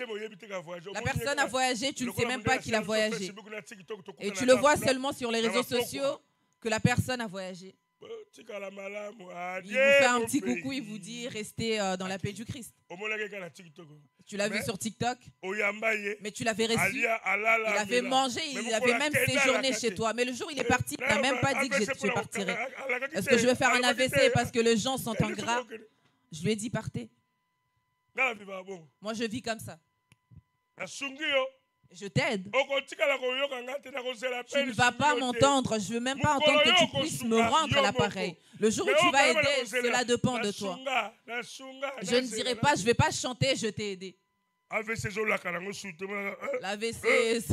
La personne a voyagé, tu ne sais même pas qu'il a voyagé. Et tu le vois seulement sur les réseaux sociaux que la personne a voyagé. Il vous fait un petit coucou, il vous dit restez dans la paix du Christ. Tu l'as vu sur TikTok, mais tu l'avais reçu. Il avait mangé, il avait même séjourné chez toi. Mais le jour où il est parti, il n'a même pas dit que je partirai. Est-ce que je vais faire un AVC parce que les gens sont ingrats? Je lui ai dit partez. Moi je vis comme ça. Je t'aide. Tu ne vas pas m'entendre. Je ne veux même pas entendre que tu puisses me rendre l'appareil. Le jour où tu vas aider, cela dépend de toi. Je ne dirai pas, je ne vais pas chanter, je t'ai aidé. L'AVC,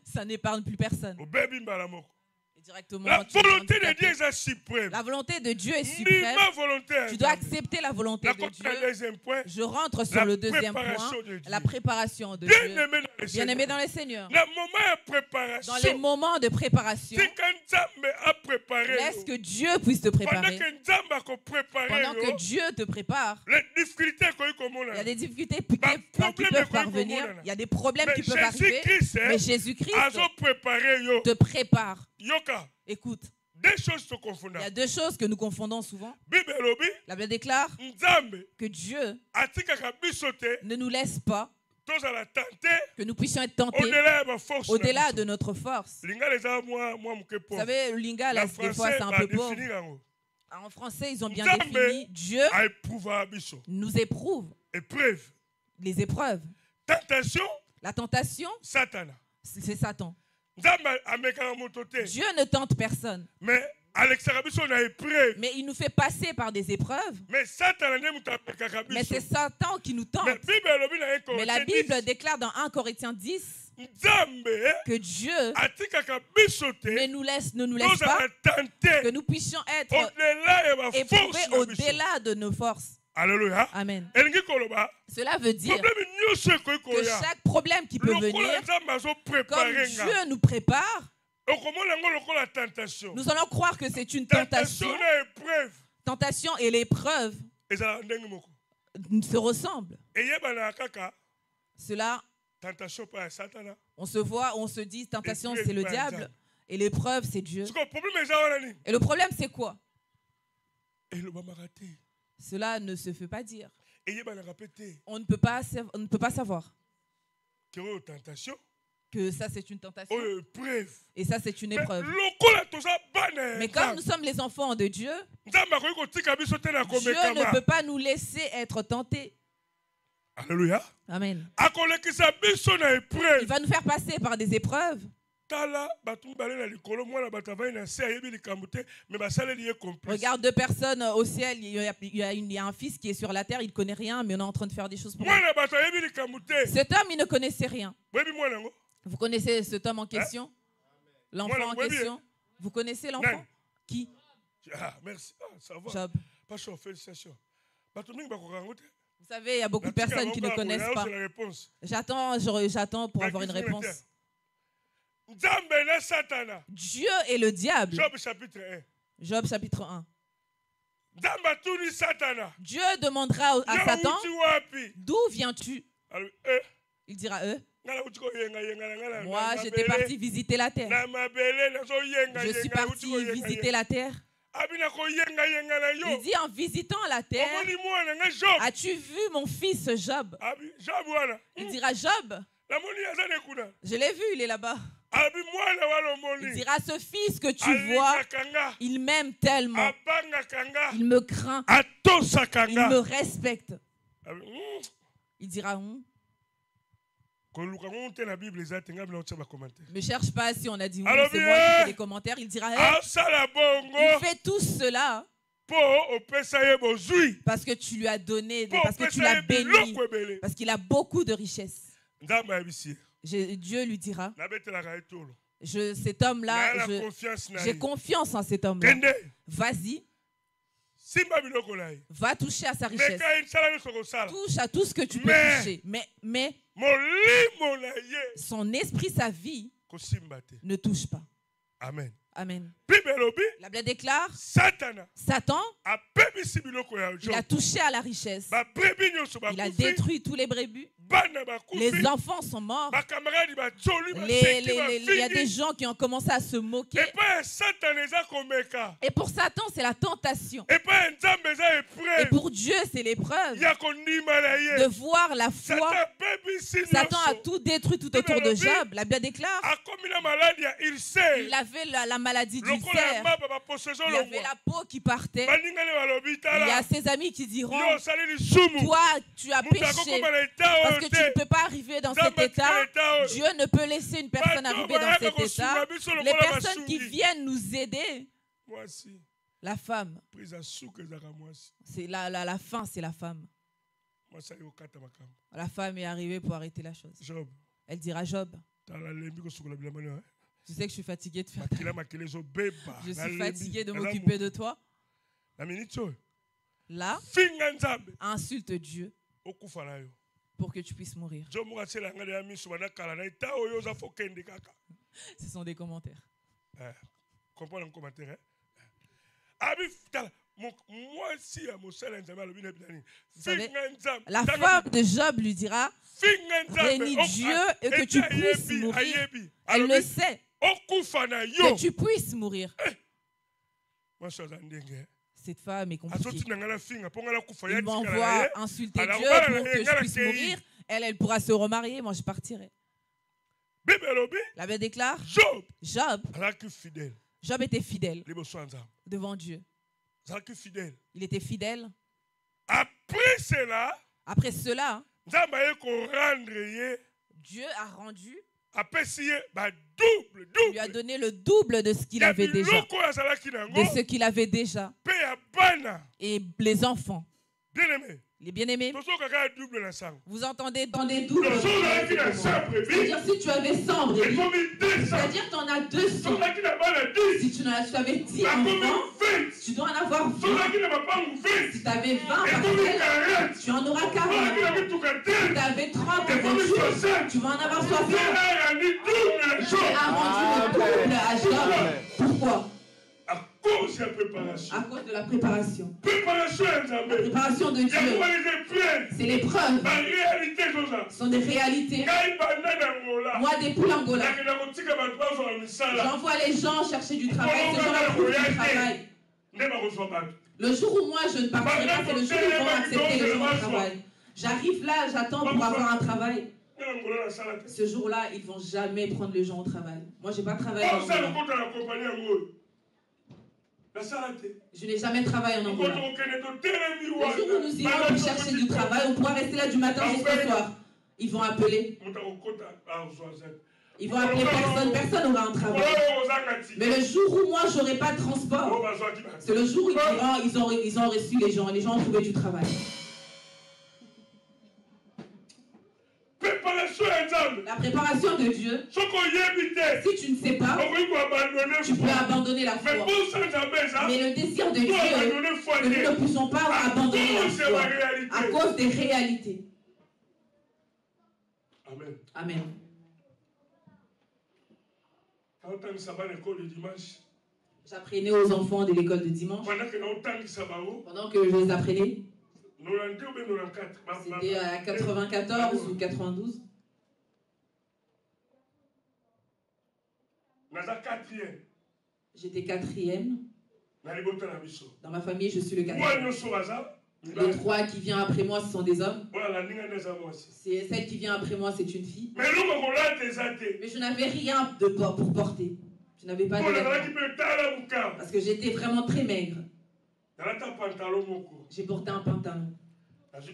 ça n'épargne plus personne. Directement, la volonté de Dieu est suprême. La volonté de Dieu est suprême. Tu dois accepter la volonté de Dieu. Je rentre sur le deuxième point, la préparation de Dieu. Bien-aimé dans le Seigneur, dans les moments de préparation, laisse que Dieu puisse te préparer. Pendant que Dieu te prépare, il y a des difficultés qui peuvent parvenir, il y a des problèmes qui peuvent arriver, mais Jésus-Christ te prépare. Écoute, il y a deux choses que nous confondons souvent. La Bible déclare que Dieu ne nous laisse pas que nous puissions être tentés au-delà de notre force. Vous savez, le lingala, des fois, c'est un peu pauvre. En français, ils ont bien défini. Dieu nous éprouve. Les épreuves. La tentation, c'est Satan. Dieu ne tente personne. Mais il nous fait passer par des épreuves. Mais c'est Satan qui nous tente. Mais la Bible déclare dans 1 Corinthiens 10 que Dieu ne nous laisse pas que nous puissions être éprouvés au-delà de nos forces. Alléluia. Amen. Cela veut dire que chaque problème qui peut venir, comme Dieu nous prépare, nous allons croire que c'est une tentation. Tentation et l'épreuve se ressemblent. Cela, on se voit, on se dit, tentation c'est le diable et l'épreuve c'est Dieu. Et le problème c'est quoi? Cela ne se fait pas dire. On ne peut pas savoir que ça c'est une tentation et ça c'est une épreuve. Mais comme nous sommes les enfants de Dieu, Dieu ne peut pas nous laisser être tentés. Alléluia. Amen. Il va nous faire passer par des épreuves. Regarde deux personnes au ciel, il y a un fils qui est sur la terre, il ne connaît rien, mais on est en train de faire des choses pour lui. Cet homme, il ne connaissait rien. Vous connaissez cet homme en question? L'enfant en question? Vous connaissez l'enfant? Qui? Merci. Job. Félicitations. Vous savez, il y a beaucoup de personnes qui ne connaissent pas. J'attends pour avoir une réponse. Dieu et le diable. Job chapitre 1. Dieu demandera à Satan, d'où viens-tu? Il dira, moi j'étais parti visiter la terre. Je suis parti visiter la terre. Il dit, en visitant la terre, as-tu vu mon fils Job? Il dira, Job, je l'ai vu, il est là-bas. Il dira, ce fils que tu vois, il m'aime tellement. Il me craint. Il me respecte. Il dira, ne cherche pas si on a dit oui, c'est moi qui fais les commentaires. Il dira, il fait tout cela parce que tu lui as donné, parce que tu l'as béni, parce qu'il a beaucoup de richesses. Dieu lui dira, cet homme-là, j'ai confiance en cet homme-là. Vas-y. Va toucher à sa richesse. Touche à tout ce que tu peux toucher. Mais son esprit, sa vie, ne touche pas. Amen. Amen. La La Bible déclare, Satan, il a touché à la richesse. Il a détruit tous les brebis. Les enfants sont morts. Il y a des gens qui ont commencé à se moquer. Et pour Satan, c'est la tentation. Et pour Dieu, c'est l'épreuve de voir la foi. Satan a tout détruit tout autour de Job. La Bible déclare, il avait la maladie d'ulcère. Il y avait la peau qui partait. Il y a ses amis qui diront, toi, tu as péché parce que tu ne peux pas arriver dans cet état. Dieu ne peut laisser une personne arriver dans cet état. Les personnes qui viennent nous aider, la femme, c'est la fin, c'est la femme. La femme est arrivée pour arrêter la chose. Elle dira, Job, tu sais que je suis fatigué de faire. Je suis fatigué de m'occuper de toi. Là, insulte Dieu pour que tu puisses mourir. Ce sont des commentaires. Comprends un commentaire. Vous savez, la femme de Job lui dira, bénis Dieu et que tu puisses mourir. Elle le sait. Que tu puisses mourir. Cette femme est compliquée. Il m'envoie insulter Dieu pour que je puisse mourir. Elle pourra se remarier. Moi, je partirai. La Bible déclare, Job était fidèle devant Dieu. Il était fidèle. Après cela, Dieu a rendu. Il lui a donné le double de ce qu'il avait déjà. De ce qu'il avait déjà. Et les enfants. Les bien-aimés, vous entendez double. C'est-à-dire si tu avais 100 brebis, c'est-à-dire que tu en as 200. Si tu avais 10 enfants, tu dois en avoir 20. Si tu avais 20 parcelles, tu en auras 40. Si tu avais 30 voitures, tu vas en avoir 60. Dieu a rendu le double à Job. Pourquoi? À cause de la préparation. La préparation de Dieu. C'est l'épreuve. Ce sont des réalités. Moi, depuis l'Angola, j'envoie les gens chercher du travail. Ces gens-là trouvent du travail. Le jour où moi je ne partirai pas, c'est le jour où ils vont accepter les gens du travail. J'arrive là, j'attends pour avoir un travail. Ce jour-là, ils ne vont jamais prendre les gens au travail. Moi, je n'ai pas travaillé en Angola. Je n'ai jamais travaillé en Angola. Le jour où nous irons pour chercher du travail, on pourra rester là du matin jusqu'au soir. Ils vont appeler. Ils vont appeler personne. Personne n'aura un travail. Mais le jour où moi, je n'aurai pas de transport, c'est le jour où ils ont reçu les gens. Les gens ont trouvé du travail. La préparation de Dieu, si tu ne sais pas, tu peux abandonner la foi. Mais le désir de Dieu, que nous ne poussons pas abandonner la foi à cause des réalités. Amen. J'apprenais aux enfants de l'école de dimanche. Pendant que je les apprenais. C'était à 94 ou 92. J'étais quatrième. Dans ma famille, je suis le quatrième. Les trois qui viennent après moi, ce sont des hommes. C'est celle qui vient après moi, c'est une fille. Mais je n'avais rien pour porter. Je n'avais pas de vêtements. Parce que j'étais vraiment très maigre. J'ai porté un pantalon. J'ai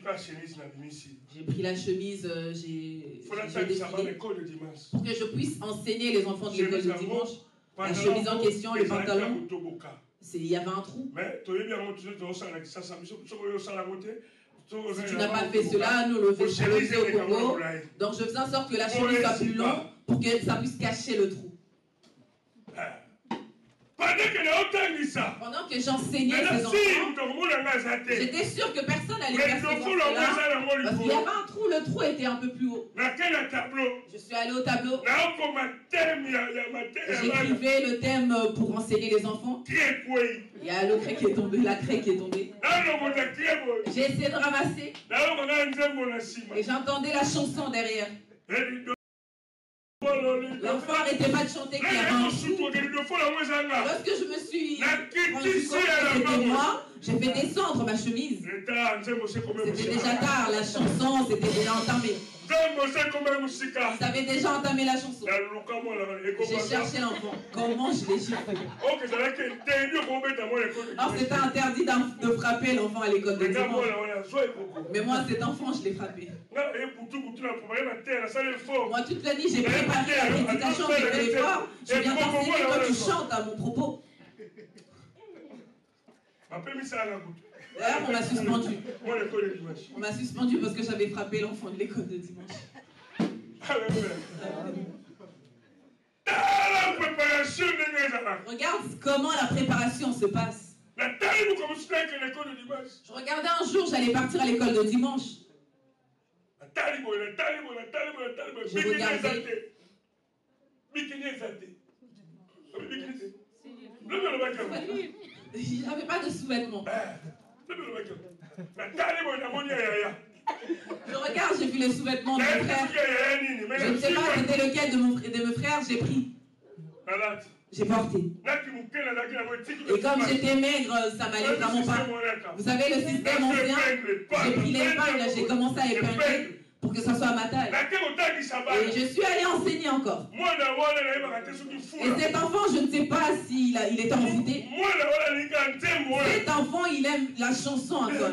pris la chemise, j'ai défilé pour que je puisse enseigner les enfants de l'école de dimanche. La chemise en question, le pantalon, il y avait un trou. Si tu n'as pas fait cela, nous le faisons au Congo. Donc je faisais en sorte que la chemise soit plus longue pour que ça puisse cacher le trou. Pendant que j'enseignais ces enfants, j'étais sûr que personne allait faire ce là parce qu'il y avait un trou, le trou était un peu plus haut. Je suis allé au tableau. J'écrivais le thème pour enseigner les enfants. Il y a le craie qui est tombé, la craie qui est tombée. J'ai essayé de ramasser. Et j'entendais la chanson derrière. L'enfant n'arrêtait pas de chanter qu'il y avait un trou. Lorsque je me suis rendu compte que c'était moi, j'ai fait descendre ma chemise. C'était déjà tard, la chanson s'était déjà entamée. Ils avaient déjà entamé la chanson. J'ai cherché l'enfant. Comment je l'ai giflé? Alors c'était interdit de frapper l'enfant à l'école de dimanche. Mais moi, cet enfant, je l'ai frappé. Moi, toute la nuit, j'ai préparé la méditation avec l'effort. Je viens t'enseigner quand tu chantes à mon propos. D'ailleurs, on m'a suspendu. On m'a suspendu parce que j'avais frappé l'enfant de l'école de dimanche. Regarde comment la préparation se passe. Je regardais un jour, j'allais partir à l'école de dimanche. Je regardais. Il n'avait pas de sous-vêtements. Je regarde, j'ai vu les sous-vêtements de mon frère. Je ne sais pas c'était lequel de mes frères j'ai pris. J'ai porté. Et comme j'étais maigre, ça m'allait vraiment pas. Vous savez, le système ancien, j'ai pris l'épingle, j'ai commencé à épingler pour que ça soit à ma taille. Et je suis allée enseigner encore. Et cet enfant, je ne sais pas s'il était envoûté. Cet enfant, il aime la chanson encore.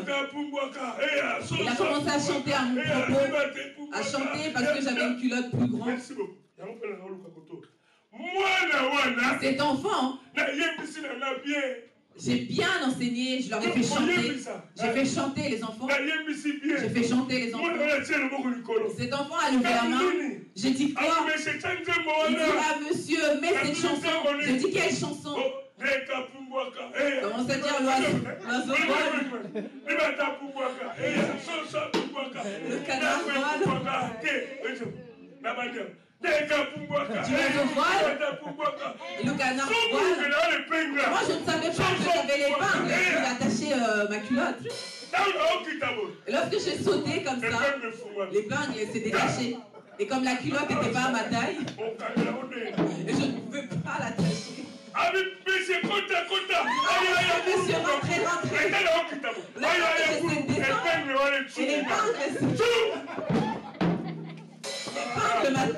Il a commencé à chanter à mon propos, à chanter parce que j'avais une culotte plus grande. Cet enfant, j'ai bien enseigné, je leur ai fait chanter. J'ai fait chanter les enfants. J'ai fait chanter les enfants. Cet enfant a levé la main. J'ai dit quoi? Il dit ah monsieur, mets cette chanson. J'ai dit quelle chanson? Commence à dire l'oiseau vole. Le canard vole. Tu l'oiseau vole. Et le canard vole. Moi je ne savais pas que j'avais l'épingle qui attachait ma culotte. Et lorsque j'ai sauté comme ça, l'épingle s'est détachée. Et comme la culotte n'était pas à ma taille, et je ne pouvais pas l'attacher. Je suis rentré. Et l'épingle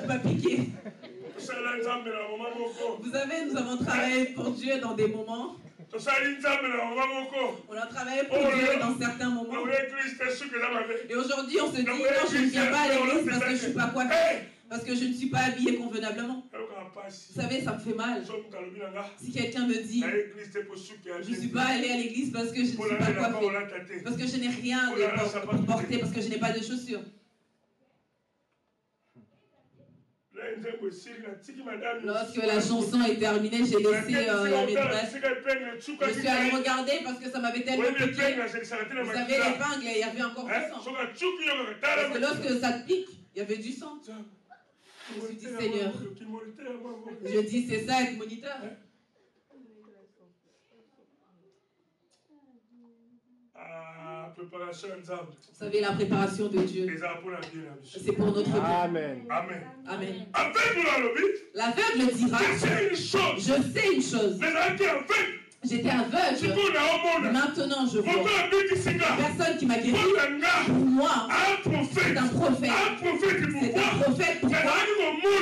m'a piqué. Vous savez, nous avons travaillé pour Dieu dans des moments. On a travaillé pour Dieu dans certains moments. Et aujourd'hui, on se dit, non, je ne viens pas à l'église parce que je ne suis pas coiffé. Parce que je ne suis pas habillé convenablement. Vous savez, ça me fait mal. Si quelqu'un me dit, je ne suis pas allé à l'église parce que je ne suis pas coiffé. Parce que je n'ai rien pour porter, parce que je n'ai pas de chaussures. Lorsque la chanson est terminée, j'ai laissé la maîtresse. Je suis allé regarder parce que ça m'avait tellement piqué. Vous savez, l'épingle, il y avait encore du sang. Parce que lorsque ça te pique, il y avait du sang. Je me suis dit, Seigneur, je dis, c'est ça être moniteur. Vous savez, la préparation de Dieu, c'est pour notre bien. Amen. Amen. Amen. L'aveugle dira, je sais une chose. J'étais aveugle. Maintenant, je vois. La personne qui m'a guéri, pour moi, c'est un prophète. C'est un prophète pour moi.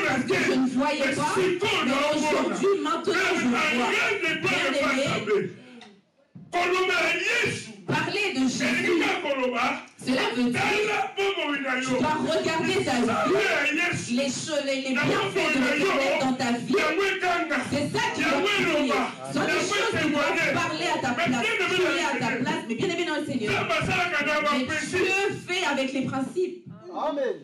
Parce que je ne voyais pas. Mais aujourd'hui, maintenant, je vois. Bien aimé. Parler de Jésus, cela veut dire tu dois regarder ta vie, les bienfaits de Dieu dans ta vie. C'est ça qui doit prier. Ce sont des choses qui doivent parler à ta place, prier à ta place. Mais bien aimé dans le Seigneur, mais Dieu fait avec les principes. Amen.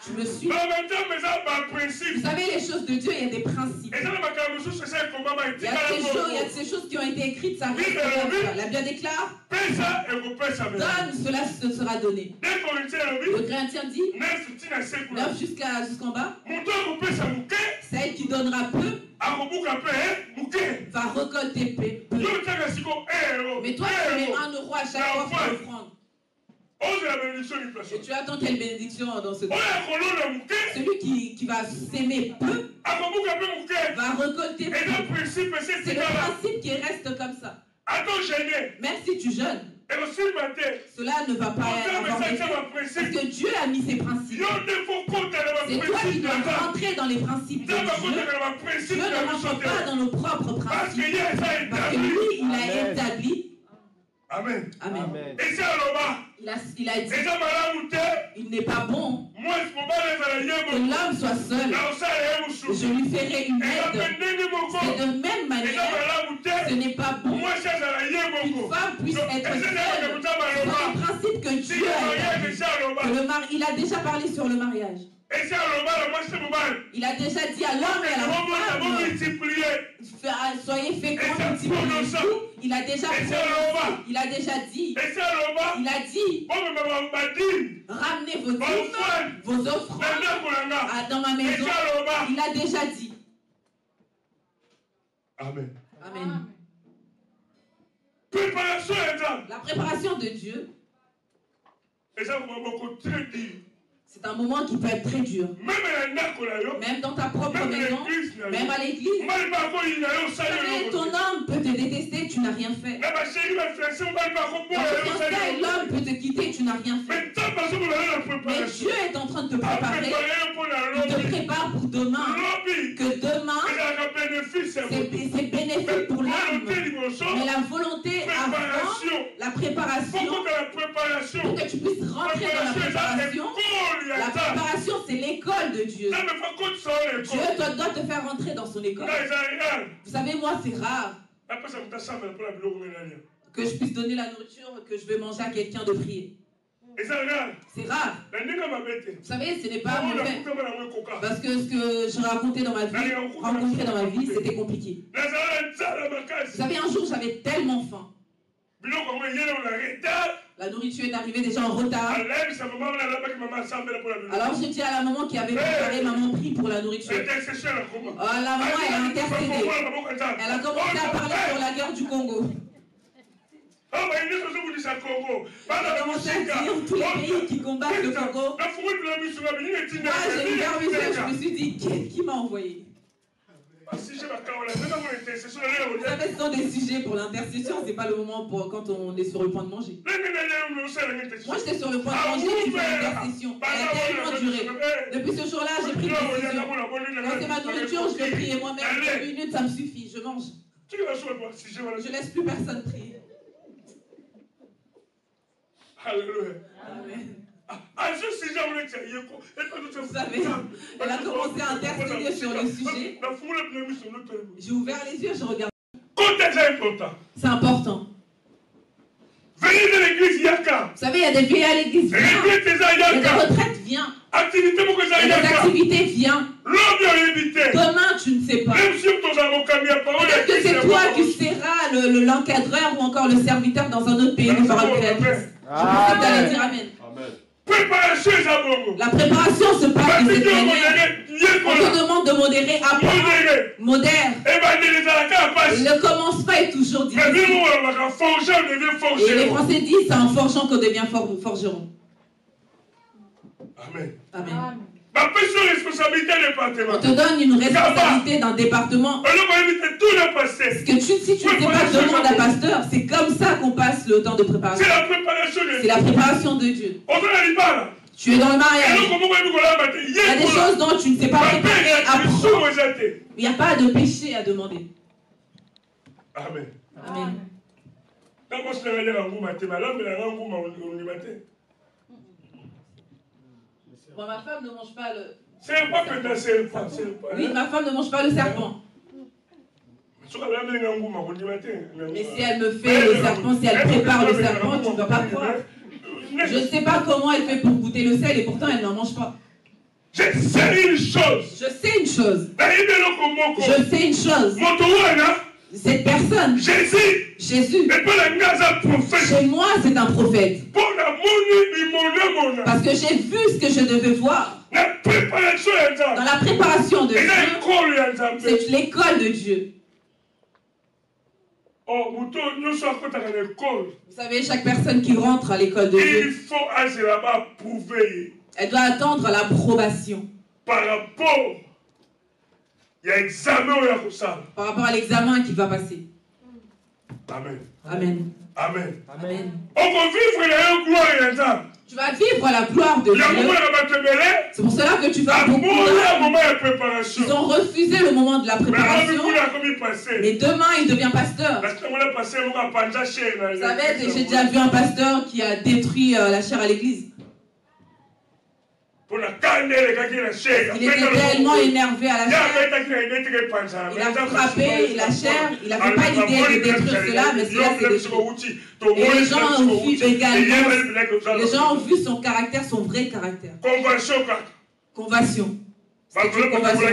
Je me suis. Vous savez, les choses de Dieu, il y a des principes. il y a ces choses qui ont été écrites, ça reste comme ça. La Bible déclare, donne, cela te sera donné. Le Corinthiens dit, 9 jusqu'en bas, celle qui donnera peu va récolter peu. Mais toi, tu mets 1 euro à chaque fois pour l'offrande. Et tu attends quelle bénédiction dans ce temps? Celui qui va s'aimer peu va récolter peu. C'est le principe qui reste comme ça. Même si tu jeûnes, cela ne va pas avoir effet. Parce que Dieu a mis ses principes. C'est toi qui dois rentrer dans les principes de Dieu. Dieu ne rentre pas dans nos propres principes. Parce que lui, il a établi. Amen. Amen. Et il a dit, il n'est pas bon que l'homme soit seul. Je lui ferai une aide. C'est de même manière, ce n'est pas bon qu'une femme puisse être seule. C'est un principe que Dieu a établi. Il a déjà parlé sur le mariage. Il a déjà dit à l'homme et à la femme, soyez féconds, multipliez-vous. Il a déjà prononcé, il a déjà dit, ramenez vos dîmes, vos offrandes dans ma maison. Il a déjà dit. Amen. Amen. La préparation de Dieu, c'est un moment qui peut être très dur. Même dans ta propre maison, même à l'église. Ton homme peut te détester, tu n'as rien fait. L'homme peut te quitter, tu n'as rien fait. Mais Dieu est en train de te préparer. Il te prépare pour demain. Que demain, c'est bénéfique pour l'âme. Mais la volonté avant la préparation, pour que tu puisses rentrer dans la préparation. La préparation, c'est l'école de Dieu. Dieu doit te faire rentrer dans son école. Vous savez, moi, c'est rare que je puisse donner la nourriture que je vais manger à quelqu'un de prier. C'est rare. Vous savez, ce n'est pas mauvais. Parce que ce que je rencontré dans ma vie, c'était compliqué. Vous savez, un jour, j'avais tellement faim. La nourriture est arrivée déjà en retard. Alors j'ai dit à la maman qui avait préparé, maman prie pour la nourriture. La maman, elle a intercédé. Elle a commencé à parler sur la guerre du Congo. Elle a commencé à dire tous les pays qui combattent le Congo. Moi, j'ai ouvert mes yeux, je me suis dit, qui m'a envoyé? Vous savez, ce sont des sujets pour l'intercession, c'est pas le moment pour quand on est sur le point de manger. Moi, j'étais sur le point de manger et faire l'intercession. Elle a tellement duré. Depuis ce jour-là, j'ai pris une décision. Quand c'est ma nourriture, je vais prier moi-même. 2 minutes, ça me suffit, je mange. Je laisse plus personne prier. Alléluia. Amen. Vous savez, elle a commencé à intercéder sur le sujet. J'ai ouvert les yeux, je regarde. C'est important. Venez de l'église Yaka. Vous savez, il y a des veillées à l'église. Il y a des retraites, viens. Il y a des activités, viens. Demain, tu ne sais pas. Peut-être que c'est toi qui seras l'encadreur ou encore le serviteur dans un autre pays de parole créatrice. Je pense que tu allais dire Amen. La préparation se passe de cette manière. On te demande de modérer, apprendre, modère. Ne commence pas est toujours difficile. Et les Français disent c'est en forgeant qu'on devient forgeron. Amen. Amen. On te donne une responsabilité d'un département. Parce que si tu ne sais pas, demande à pasteur. C'est comme ça qu'on passe le temps de préparation. C'est la préparation de Dieu. Tu es dans le mariage. Il y a des choses dont tu ne sais pas préparer, apprendre. Il n'y a pas de péché à demander. Amen. Amen. Bon, ma femme ne mange pas le... Oui, ma femme ne mange pas le serpent. Mais si elle me fait le serpent, si elle prépare le serpent, tu ne vas pas croire. Je ne sais pas comment elle fait pour goûter le sel et pourtant elle n'en mange pas. Je sais une chose. Je sais une chose. Je sais une chose. Cette personne, Jésus, chez moi, c'est un prophète. Parce que j'ai vu ce que je devais voir. Dans la préparation de Dieu, c'est l'école de Dieu. Vous savez, chaque personne qui rentre à l'école de Dieu, elle doit attendre l'approbation. Par rapport à l'examen qu'il va passer. Amen. Amen. Amen. Amen. Amen. Tu vas vivre la gloire de Dieu. C'est pour cela que tu vas beaucoup. Ils ont refusé le moment de la préparation. Mais demain, il devient pasteur. Vous savez, j'ai déjà vu un pasteur qui a détruit la chair à l'église. Il était tellement énervé à la chair. Il a frappé la chair. Il n'avait pas l'idée de détruire cela, mais cela s'est détruit. Et les gens ont vu également, les gens ont vu son caractère, son vrai caractère. Conversion. C'est une conversion.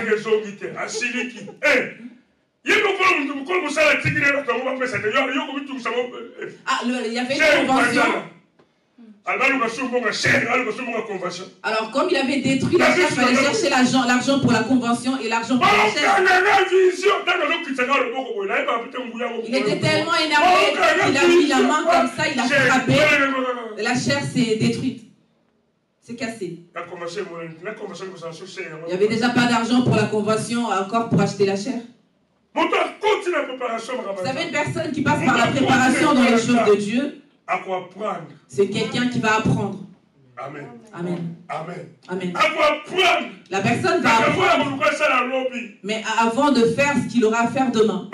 Ah, il y avait une convention. Alors, comme il avait détruit la chair, il fallait chercher l'argent pour la convention et l'argent pour la chair. Il était tellement énervé qu'il a mis la main comme ça, il a frappé. La chair s'est détruite. C'est cassé. Il n'y avait déjà pas d'argent pour la convention, encore pour acheter la chair. Vous savez, une personne qui passe par la préparation dans les choses de Dieu, c'est quelqu'un qui va apprendre. Amen. Amen. Amen. Amen. La personne va apprendre. Mais avant de faire ce qu'il aura à faire demain.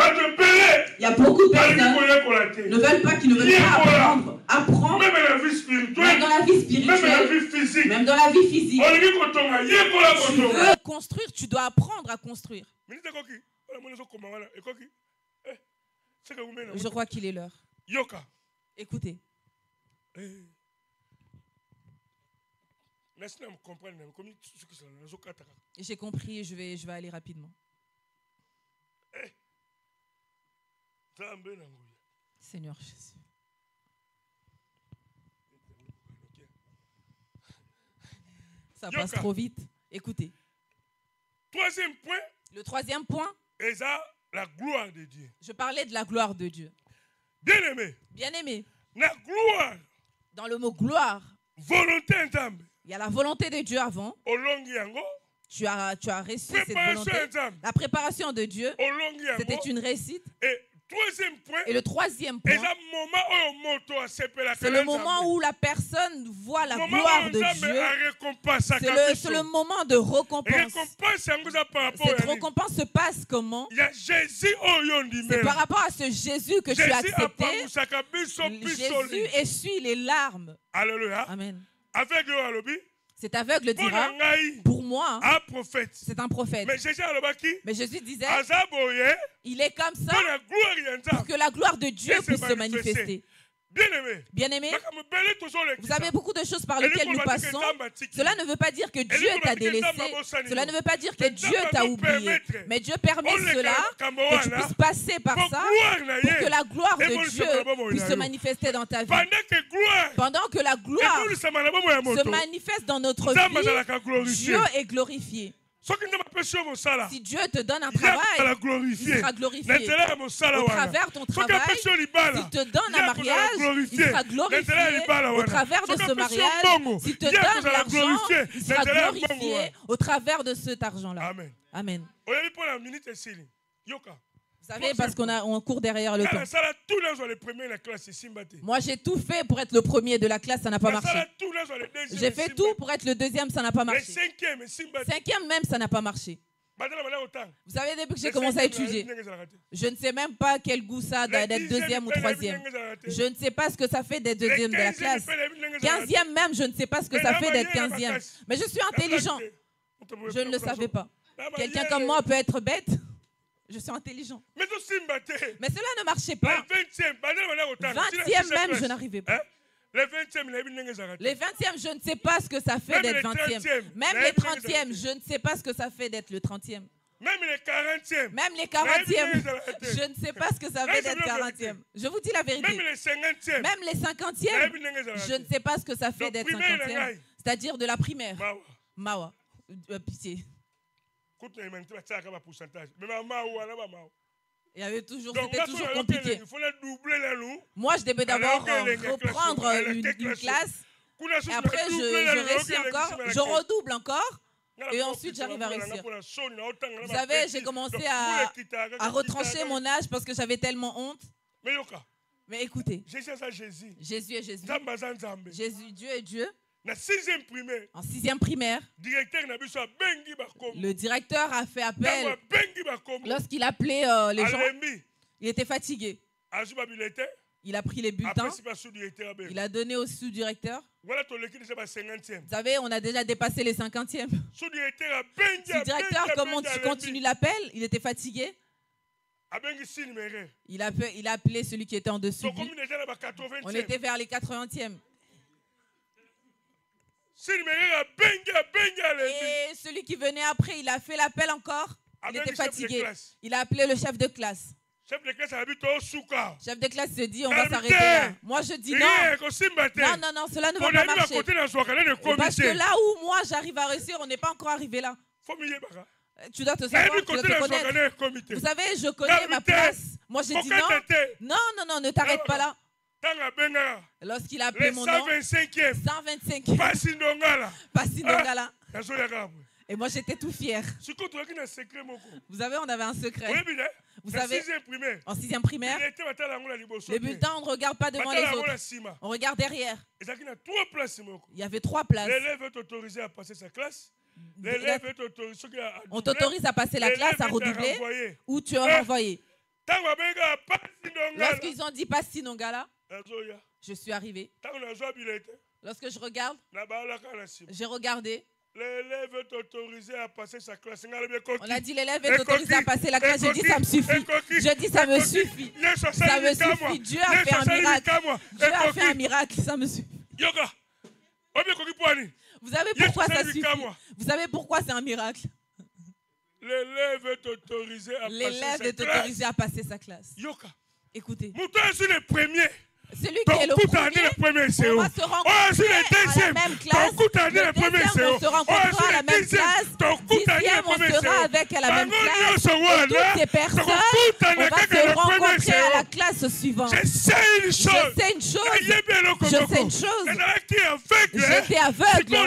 Il y a beaucoup de personnes qui ne veulent pas apprendre. Apprendre. Même dans la vie spirituelle. Même dans la vie physique. Tu veux construire, tu dois apprendre à construire. Je crois qu'il est l'heure. Écoutez. J'ai compris, je vais aller rapidement. Seigneur Jésus. Ça passe trop vite. Écoutez. Troisième point. Le troisième point. La gloire de Dieu. Je parlais de la gloire de Dieu. Bien-aimé. Bien-aimé. La gloire. Dans le mot gloire, volonté. Il y a la volonté de Dieu avant. Tu as reçu cette volonté. La préparation de Dieu, c'était une réussite. Et le troisième point, c'est le moment où la personne voit la gloire de Dieu. C'est le moment de récompense. Cette récompense se passe comment? C'est par rapport à ce Jésus que tu as accepté. Jésus essuie les larmes. Alléluia. Amen. Cet aveugle dira, pour moi, c'est un prophète. Mais Jésus disait, il est comme ça pour que la gloire de Dieu puisse se manifester. Bien-aimé, vous avez beaucoup de choses par lesquelles nous passons. Cela ne veut pas dire que Dieu t'a délaissé. Cela ne veut pas dire que Dieu t'a oublié. Mais Dieu permet cela, que tu puisses passer par ça, pour que la gloire de Dieu puisse se manifester dans ta vie. Pendant que la gloire se manifeste dans notre vie, Dieu est glorifié. Si Dieu te donne un travail, il sera glorifié. Au travers de ton travail, s'il te donne un mariage, il sera glorifié. Au travers de ce mariage, s'il te donne l'argent, il sera glorifié au travers de cet argent-là. Amen. Vous savez, parce qu'on court derrière le temps. Moi, j'ai tout fait pour être le premier de la classe, ça n'a pas marché. J'ai fait tout pour être le deuxième, ça n'a pas marché. Cinquième même, ça n'a pas marché. Vous savez, depuis que j'ai commencé à étudier, je ne sais même pas quel goût ça a d'être deuxième ou troisième. Je ne sais pas ce que ça fait d'être deuxième de la classe. 15e même, je ne sais pas ce que ça fait d'être 15e. Mais je suis intelligent. Je ne le savais pas. Quelqu'un comme moi peut être bête. Je suis intelligent. Mais cela ne marchait pas. 20e même, je n'arrivais pas. Les 20e, je ne sais pas ce que ça fait d'être 20e. Même les 30e, je ne sais pas ce que ça fait d'être le 30e. Même les 40e. Même les 40e. Je ne sais pas ce que ça veut d'être 40e. Je vous dis la vérité. Même les 50e. Même les 50e. Je ne sais pas ce que ça fait d'être 50e. C'est-à-dire de la primaire. Mawa. Pitié. Il y avait toujours, c'était toujours compliqué. Moi, je devais d'abord reprendre une classe. Et après, je réussis encore. Je redouble encore. Et ensuite, j'arrive à réussir. Vous savez, j'ai commencé à retrancher mon âge parce que j'avais tellement honte. Mais écoutez, Jésus est Jésus. Jésus, Dieu est Dieu. En 6e primaire, le directeur a fait appel lorsqu'il appelait les gens. Il était fatigué. Il a pris les bulletins. Il a donné au sous-directeur. Vous savez, on a déjà dépassé les 50e. Le directeur, comment tu continues l'appel? Il était fatigué. Il a appelé celui qui était en dessous. On était vers les 80e. Et celui qui venait après, il a fait l'appel encore. Il était fatigué. Il a appelé le chef de classe. Chef de classe se dit, on va s'arrêter là. Moi, je dis non. Non, cela ne va pas marcher. Parce que là où moi, j'arrive à réussir, on n'est pas encore arrivé là. Tu dois te savoir, tu dois te connaître. Vous savez, je connais ma place. Moi, je dis non. Non, ne t'arrête pas là. Lorsqu'il a appelé mon nom, 125e. Passi Ndongala. Et moi, j'étais tout fier. Vous savez, on avait un secret. Vous savez, en 6e primaire, les bulletins, on ne regarde pas devant les autres. On regarde derrière. Il y avait 3 places. L'élève est autorisé à passer sa classe. On t'autorise à passer la classe, à redoubler, ou tu es renvoyé. Lorsqu'ils ont dit Passi Ndongala, je suis arrivé. Lorsque je regarde, j'ai regardé. L'élève est autorisé à passer sa classe. On a dit l'élève est autorisé à passer la classe. J'ai dit ça me suffit. Je dis ça me suffit. Ça me suffit. Dieu a fait un miracle. Dieu a fait un miracle. Ça me suffit. Vous savez pourquoi ça suffit? Vous savez pourquoi c'est un miracle? L'élève est autorisé à passer sa classe. Écoutez. Celui qui est le premier, on va se rencontrer à la même classe. Le deuxième, on se rencontrera à la même classe. 10e, on sera avec à la même classe. Et toutes ces personnes, on va se rencontrer à la classe suivante. Je sais une chose. J'étais aveugle.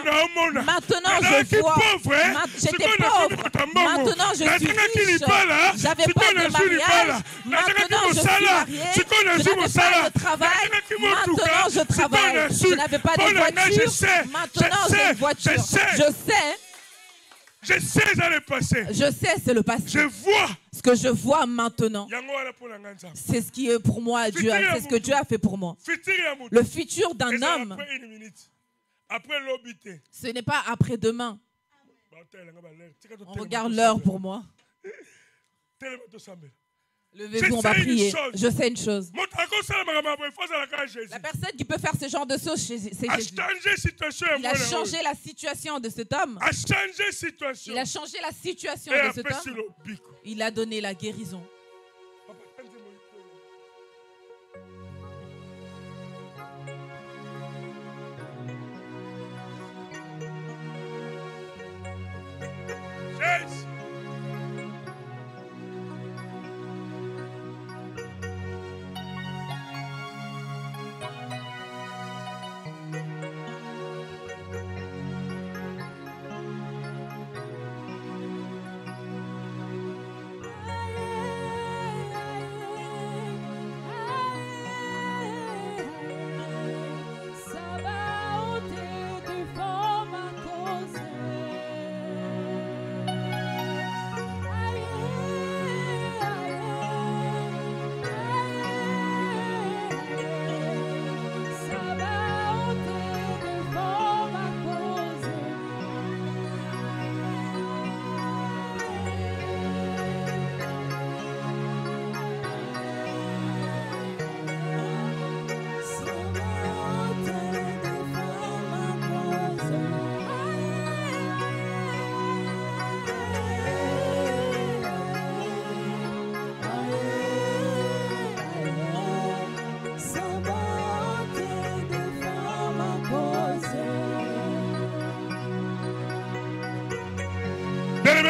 Maintenant, je vois. J'étais pauvre. Maintenant, je suis riche. J'avais pas de mariage. Maintenant, je suis marié. Je n'avais pas de travail. Maintenant, je travaille. Je n'avais pas de voiture. Maintenant, j'ai une voiture. Je sais, c'est le passé. Je vois. Ce que je vois maintenant, c'est ce qui est pour moi, Dieu. C'est ce que Dieu a fait pour moi. Le futur d'un homme, ce n'est pas après-demain. On regarde l'heure pour moi. Levez-vous, on va prier. Je sais une chose. La personne qui peut faire ce genre de choses, c'est Jésus. Il a changé la situation de cet homme. Il a changé la situation de cet homme. Il a donné la guérison.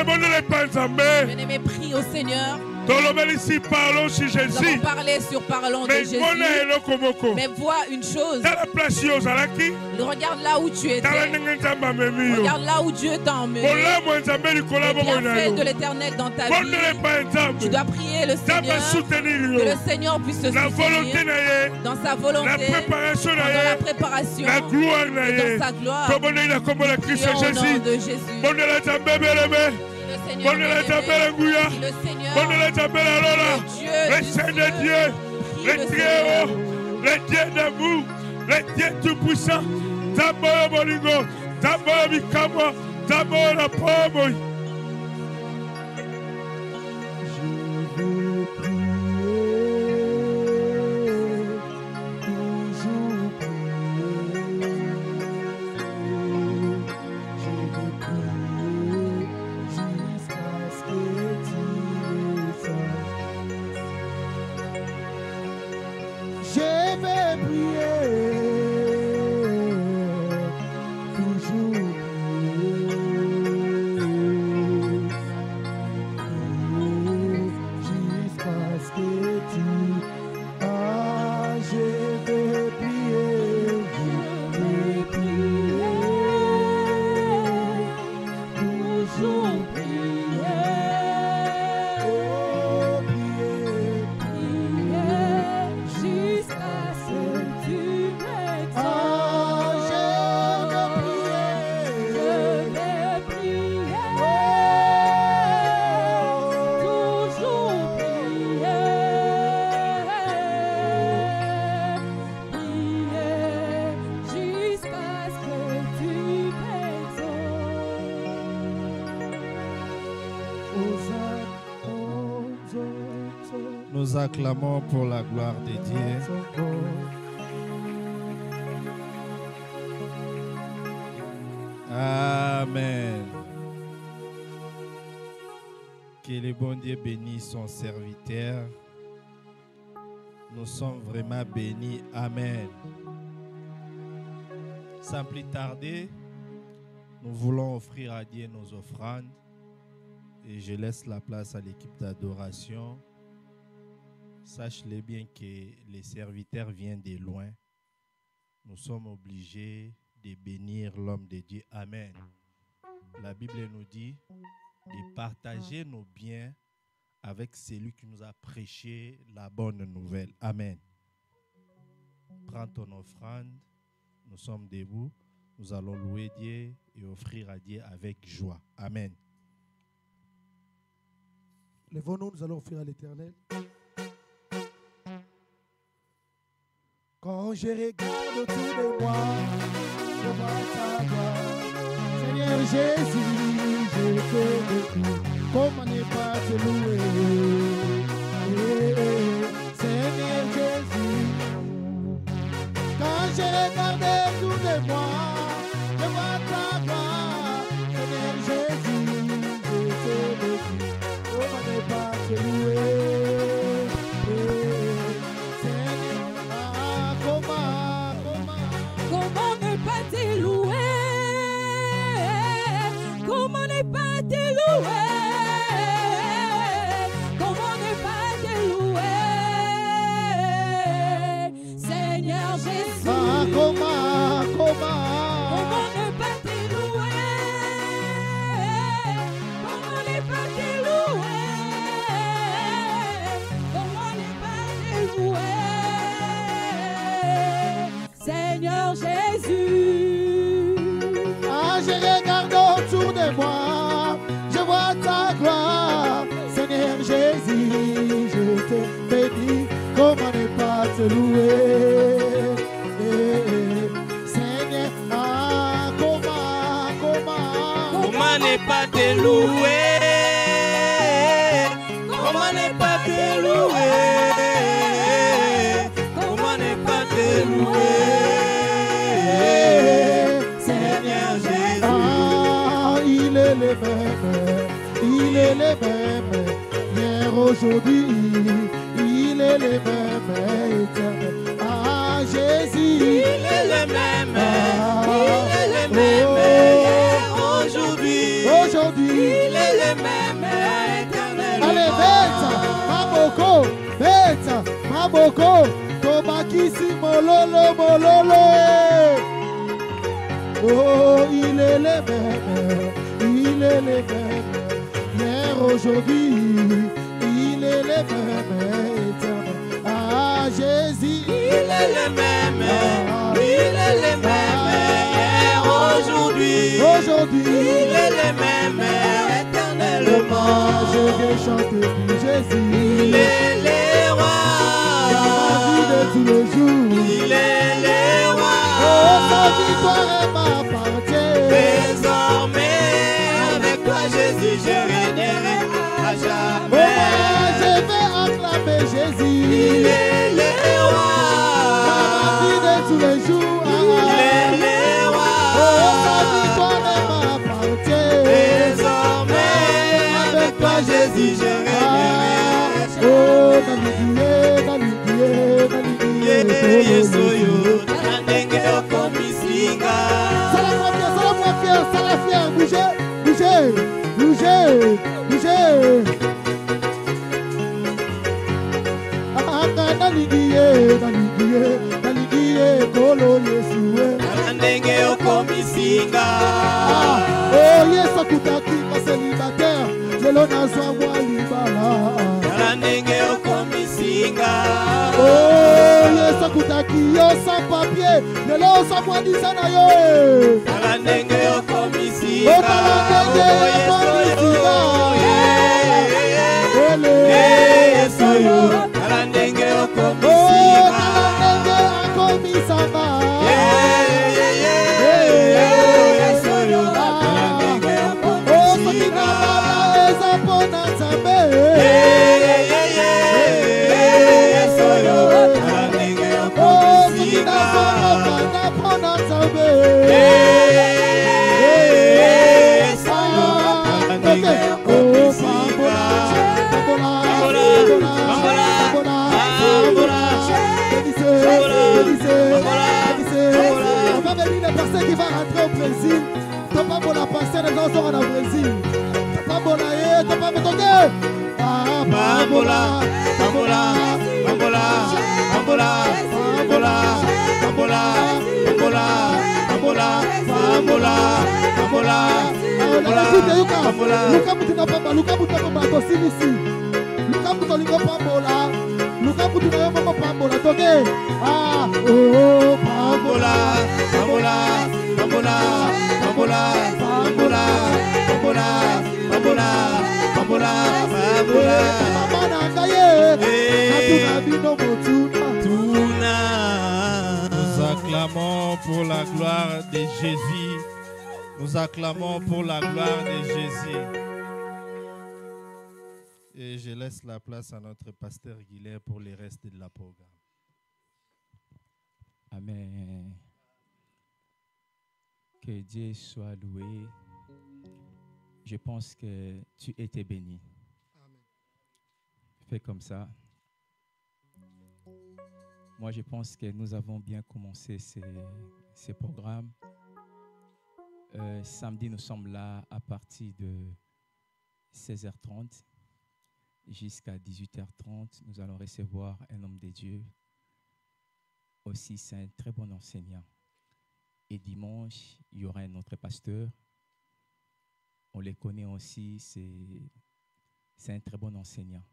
Bien-aimé, prie au Seigneur. Parlons sur Jésus. Nous avons parlé sur parlons de Jésus. Mais vois une chose. Regarde là où tu étais. Regarde là où Dieu t'a emmené. Les bienfaits de l'Éternel dans ta vie. Tu dois prier le Seigneur. Que le Seigneur puisse te soutenir dans sa volonté, dans la préparation et dans sa gloire. Prions au nom de Jésus. Le Dieu, le très haut, le Dieu d'amour, le Dieu tout-puissant, d'abord Bolingo, d'abord Mikamo, d'abord la pomme. Nous acclamons pour la gloire de Dieu. Amen. Que le bon Dieu bénisse son serviteur. Nous sommes vraiment bénis. Amen. Sans plus tarder, nous voulons offrir à Dieu nos offrandes. Et je laisse la place à l'équipe d'adoration. Sache-le bien que les serviteurs viennent de loin. Nous sommes obligés de bénir l'homme de Dieu. Amen. La Bible nous dit de partager nos biens avec celui qui nous a prêché la bonne nouvelle. Amen. Prends ton offrande. Nous sommes debout. Nous allons louer Dieu et offrir à Dieu avec joie. Amen. Lèvons-nous, nous allons offrir à l'Éternel. Quand je regarde autour de moi, je vois ta gloire. Seigneur Jésus, je te bénis. Comment ne pas te louer? Seigneur Jésus, quand je regarde autour de moi, je vois ta gloire. Seigneur Jésus, je te bénis. Comment ne pas te louer? Comment ne pas te louer? Comment ne pas te louer? Comment ne pas te louer? Seigneur Jésus. Comment ne pas te louer? Comment ne pas te louer? Comment ne pas te louer? Seigneur Jésus. Ah, je regarde autour de moi, je vois ta gloire. Seigneur Jésus, je te bénis. Comment ne pas te louer? Seigneur, comment ne pas te louer? Comment ne pas te louer? Comment ne pas te louer? Seigneur Jésus. Ah, il est le même, hier, aujourd'hui, il est le même, éternel. Ah, Jésus, il est le même, il est le même, hier, aujourd'hui, aujourd'hui. Il est le même éternellement. Allez, bête, maboko, tobakisi mololo, mololo. Oh, il est le même, hier, aujourd'hui, il est le même éternel. Ah, Jésus, il est le même, il est le même, hier, aujourd'hui, il est le même éternellement. Je vais chanter pour Jésus, il est le roi, dans ma vie de tous les jours, il est le roi. Oh, sa victoire m'appartient. Désormais, avec toi, Jésus, je régnerai à Oh, jamais. je vais acclamer Jésus, Il est le roi, dans ma vie de tous les jours. il est le roi. Oh, sa victoire m'appartient. Désormais, avec toi, Jésus, je régnerai à jamais. Oh, Yesoyo, Nandenge Okomisinga. ça la fière, bougez. Naligiye, kolo Yesue. Nandenge Okomisinga. Oh, Yesu akutaki célibataire, lelo nazwa mwa libala. Nandenge Okomisinga. Oh, Yesu akutaki yo sans papier, lelo osabwadisa na yo. Nandenge Okomisinga. Oh, Nandenge Okomisinga. Yesoyo, Nandenge Oh, Okomisinga. Nandenge akomisanga. Yesoyo, Nandenge Oh, soki na mama eza mpona Nzambe. Yesoyo, Nandenge Oh, soki na Okomisinga. mama mpona Nzambe. On va venir les personnes qui vont rentrer au Brésil. T'as pas bon la passer, les gens sont au Brésil. T'as pas bon la t'as pas bon toqué. Ah, Bambola, Bambola, Bambola, Bambola, Bambola, Bambola, Bambola, Bambola, Bambola, Bambola, Bambola. Luka mutina pamba, Luka mutina pamba, tosilisi. Luka muto lingo pambola, Luka mutina yo mama pambola, toke. Ah, oh, Bambola, Bambola, Bambola, Bambola, Bambola, Bambola, Bambola, Bambola, Bambola. mama na ngaye, natuna bino motuna. Nous acclamons pour la gloire de Jésus. Nous acclamons pour la gloire de Jésus. Et je laisse la place à notre pasteur Guilherme pour le reste de la programme. Amen. Que Dieu soit loué. Je pense que tu étais béni. Amen. Fais comme ça. Moi, je pense que nous avons bien commencé ces programmes. Samedi, nous sommes là à partir de 16h30 jusqu'à 18h30. Nous allons recevoir un homme de Dieu. Aussi, c'est un très bon enseignant. Et dimanche, il y aura un autre pasteur. On les connaît aussi, c'est un très bon enseignant.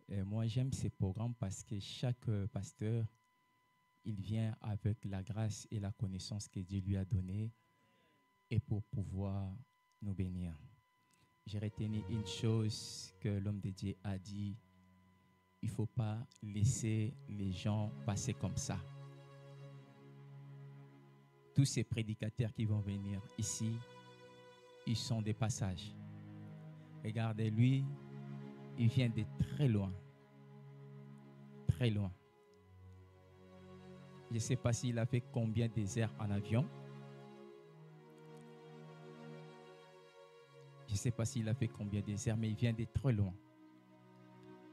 Et moi, j'aime ces programmes parce que chaque pasteur, il vient avec la grâce et la connaissance que Dieu lui a donnée et pour pouvoir nous bénir. J'ai retenu une chose que l'homme de Dieu a dit. Il ne faut pas laisser les gens passer comme ça. Tous ces prédicateurs qui vont venir ici, ils sont des passages. Regardez, lui, il vient de très loin. Très loin. Je ne sais pas s'il a fait combien d'heures en avion. Je ne sais pas s'il a fait combien d'heures, mais il vient de très loin.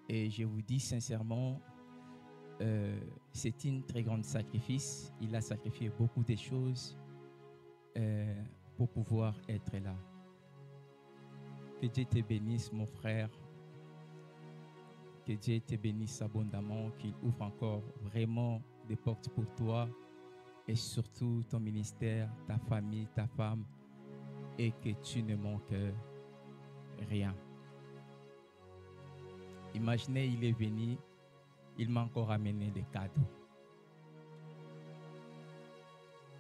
Et je vous dis sincèrement, c'est une très grande sacrifice. Il a sacrifié beaucoup de choses pour pouvoir être là. Que Dieu te bénisse, mon frère. Que Dieu te bénisse abondamment, qu'il ouvre encore vraiment des portes pour toi et surtout ton ministère, ta famille, ta femme, et que tu ne manques rien. Imaginez, il est venu, il m'a encore amené des cadeaux.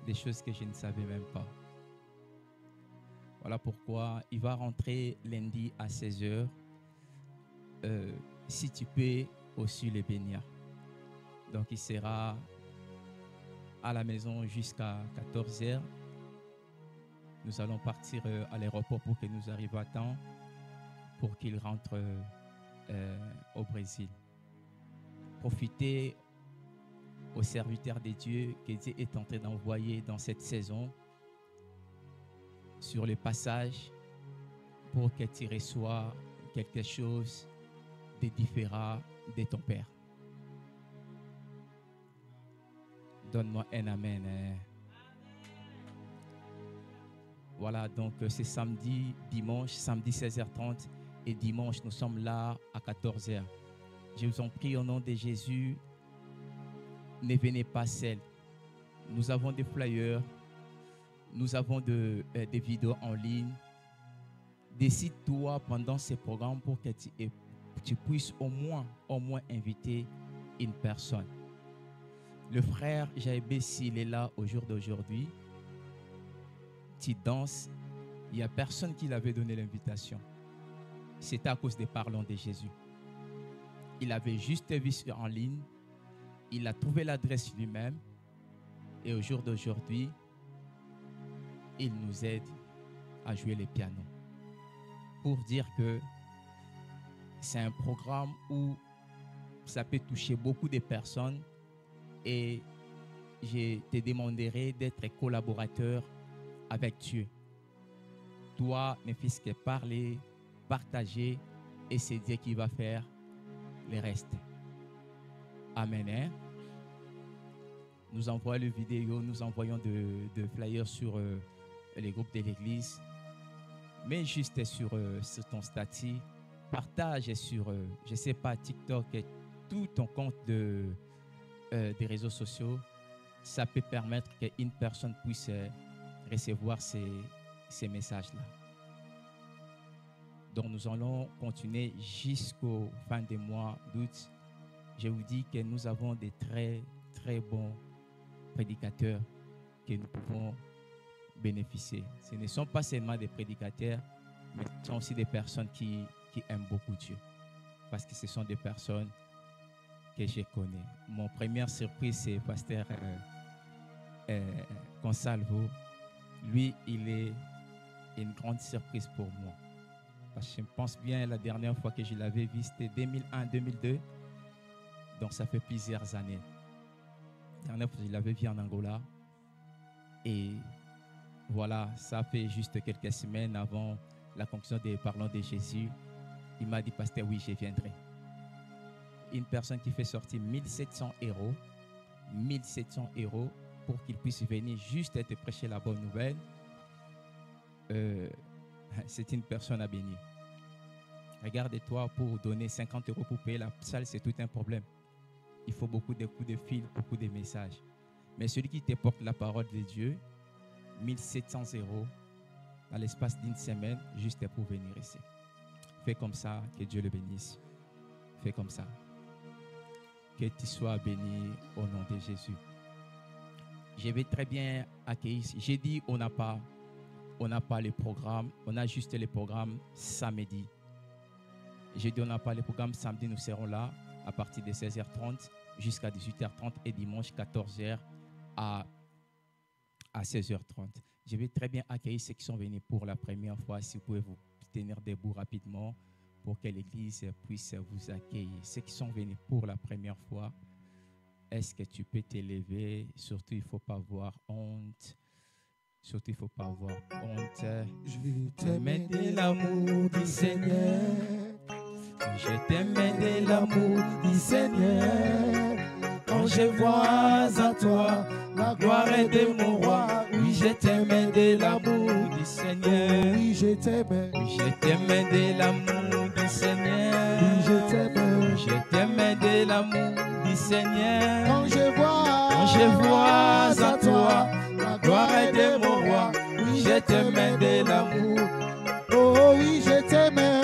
Des choses que je ne savais même pas. Voilà pourquoi il va rentrer lundi à 16h. Si tu peux aussi le bénir. Donc il sera à la maison jusqu'à 14h. Nous allons partir à l'aéroport pour que nous arrivions à temps pour qu'il rentre au Brésil. Profitez aux serviteurs de Dieu que Dieu est en train d'envoyer dans cette saison sur le passage pour que tu reçoives quelque chose de différent de ton Père. Donne-moi un amen. Voilà, donc c'est samedi, dimanche, samedi 16h30 et dimanche, nous sommes là à 14h. Je vous en prie au nom de Jésus, ne venez pas seuls. Nous avons des flyers, nous avons des vidéos en ligne. Décide-toi pendant ces programmes pour que tu puisses au moins inviter une personne. Le frère Jaébé, s'il est là au jour d'aujourd'hui, tu danses, il n'y a personne qui l'avait donné l'invitation. C'était à cause des parlants de Jésus. Il avait juste vu en ligne, il a trouvé l'adresse lui-même et au jour d'aujourd'hui, il nous aide à jouer les pianos. Pour dire que c'est un programme où ça peut toucher beaucoup de personnes et je te demanderai d'être collaborateur avec Dieu. Toi, ne fais que parler, partager et c'est Dieu qui va faire le reste. Amen. Hein? Nous envoyons les vidéos, nous envoyons de flyers sur les groupes de l'église. Mais juste sur ton statut, partage sur, je ne sais pas, TikTok et tout ton compte des réseaux sociaux. Ça peut permettre qu'une personne puisse recevoir ces messages-là. Donc nous allons continuer jusqu'au fin du mois d'août. Je vous dis que nous avons des très, très bons prédicateurs que nous pouvons bénéficier. Ce ne sont pas seulement des prédicateurs, mais ce sont aussi des personnes qui aiment beaucoup Dieu. Parce que ce sont des personnes que je connais. Mon première surprise, c'est Pasteur Consalvo. Lui, il est une grande surprise pour moi. Parce que je pense bien, la dernière fois que je l'avais vu, c'était 2001-2002. Donc, ça fait plusieurs années. La dernière fois que je l'avais vu en Angola. Et voilà, ça fait juste quelques semaines avant la conclusion des parlants de Jésus. Il m'a dit, pasteur, oui, je viendrai. Une personne qui fait sortir 1700 euros, 1700 euros pour qu'il puisse venir juste te prêcher la bonne nouvelle. C'est une personne à bénir. Regarde-toi, pour donner 50 euros pour payer la salle, c'est tout un problème. Il faut beaucoup de coups de fil, beaucoup de messages. Mais celui qui te porte la parole de Dieu, 1700 euros dans l'espace d'une semaine, juste pour venir ici. Fais comme ça, que Dieu le bénisse. Fais comme ça. Que tu sois béni au nom de Jésus. Je vais très bien accueillir. J'ai dit, on n'a pas les programmes, on a juste les programmes samedi. J'ai dit, on n'a pas les programmes samedi, nous serons là à partir de 16h30 jusqu'à 18h30 et dimanche 14h à 16h30. Je vais très bien accueillir ceux qui sont venus pour la première fois. Si vous pouvez vous tenir debout rapidement pour que l'église puisse vous accueillir. Ceux qui sont venus pour la première fois, est-ce que tu peux t'élever? Surtout, il ne faut pas avoir honte. Surtout, il ne faut pas avoir honte. Je vais t'aimer de l'amour du Seigneur. Je t'aime de l'amour du Seigneur. Quand je vois à toi la gloire est de mon roi. Oui, je t'aimais de l'amour du Seigneur. Oui, je t'aimais. Oui, je t'aimais de l'amour du Seigneur. Oui, je t'aimais. Oui, je t'aimais de l'amour du Seigneur. Quand je vois en toi la gloire est de mon roi. Oui, je t'aimais de l'amour. Oh oui, je t'aimais.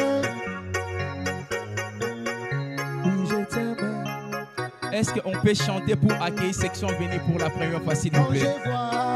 Oui, je t'aimais. Est-ce qu'on peut chanter pour accueillir section venir pour la première fois, s'il vous plaît? Quand je vois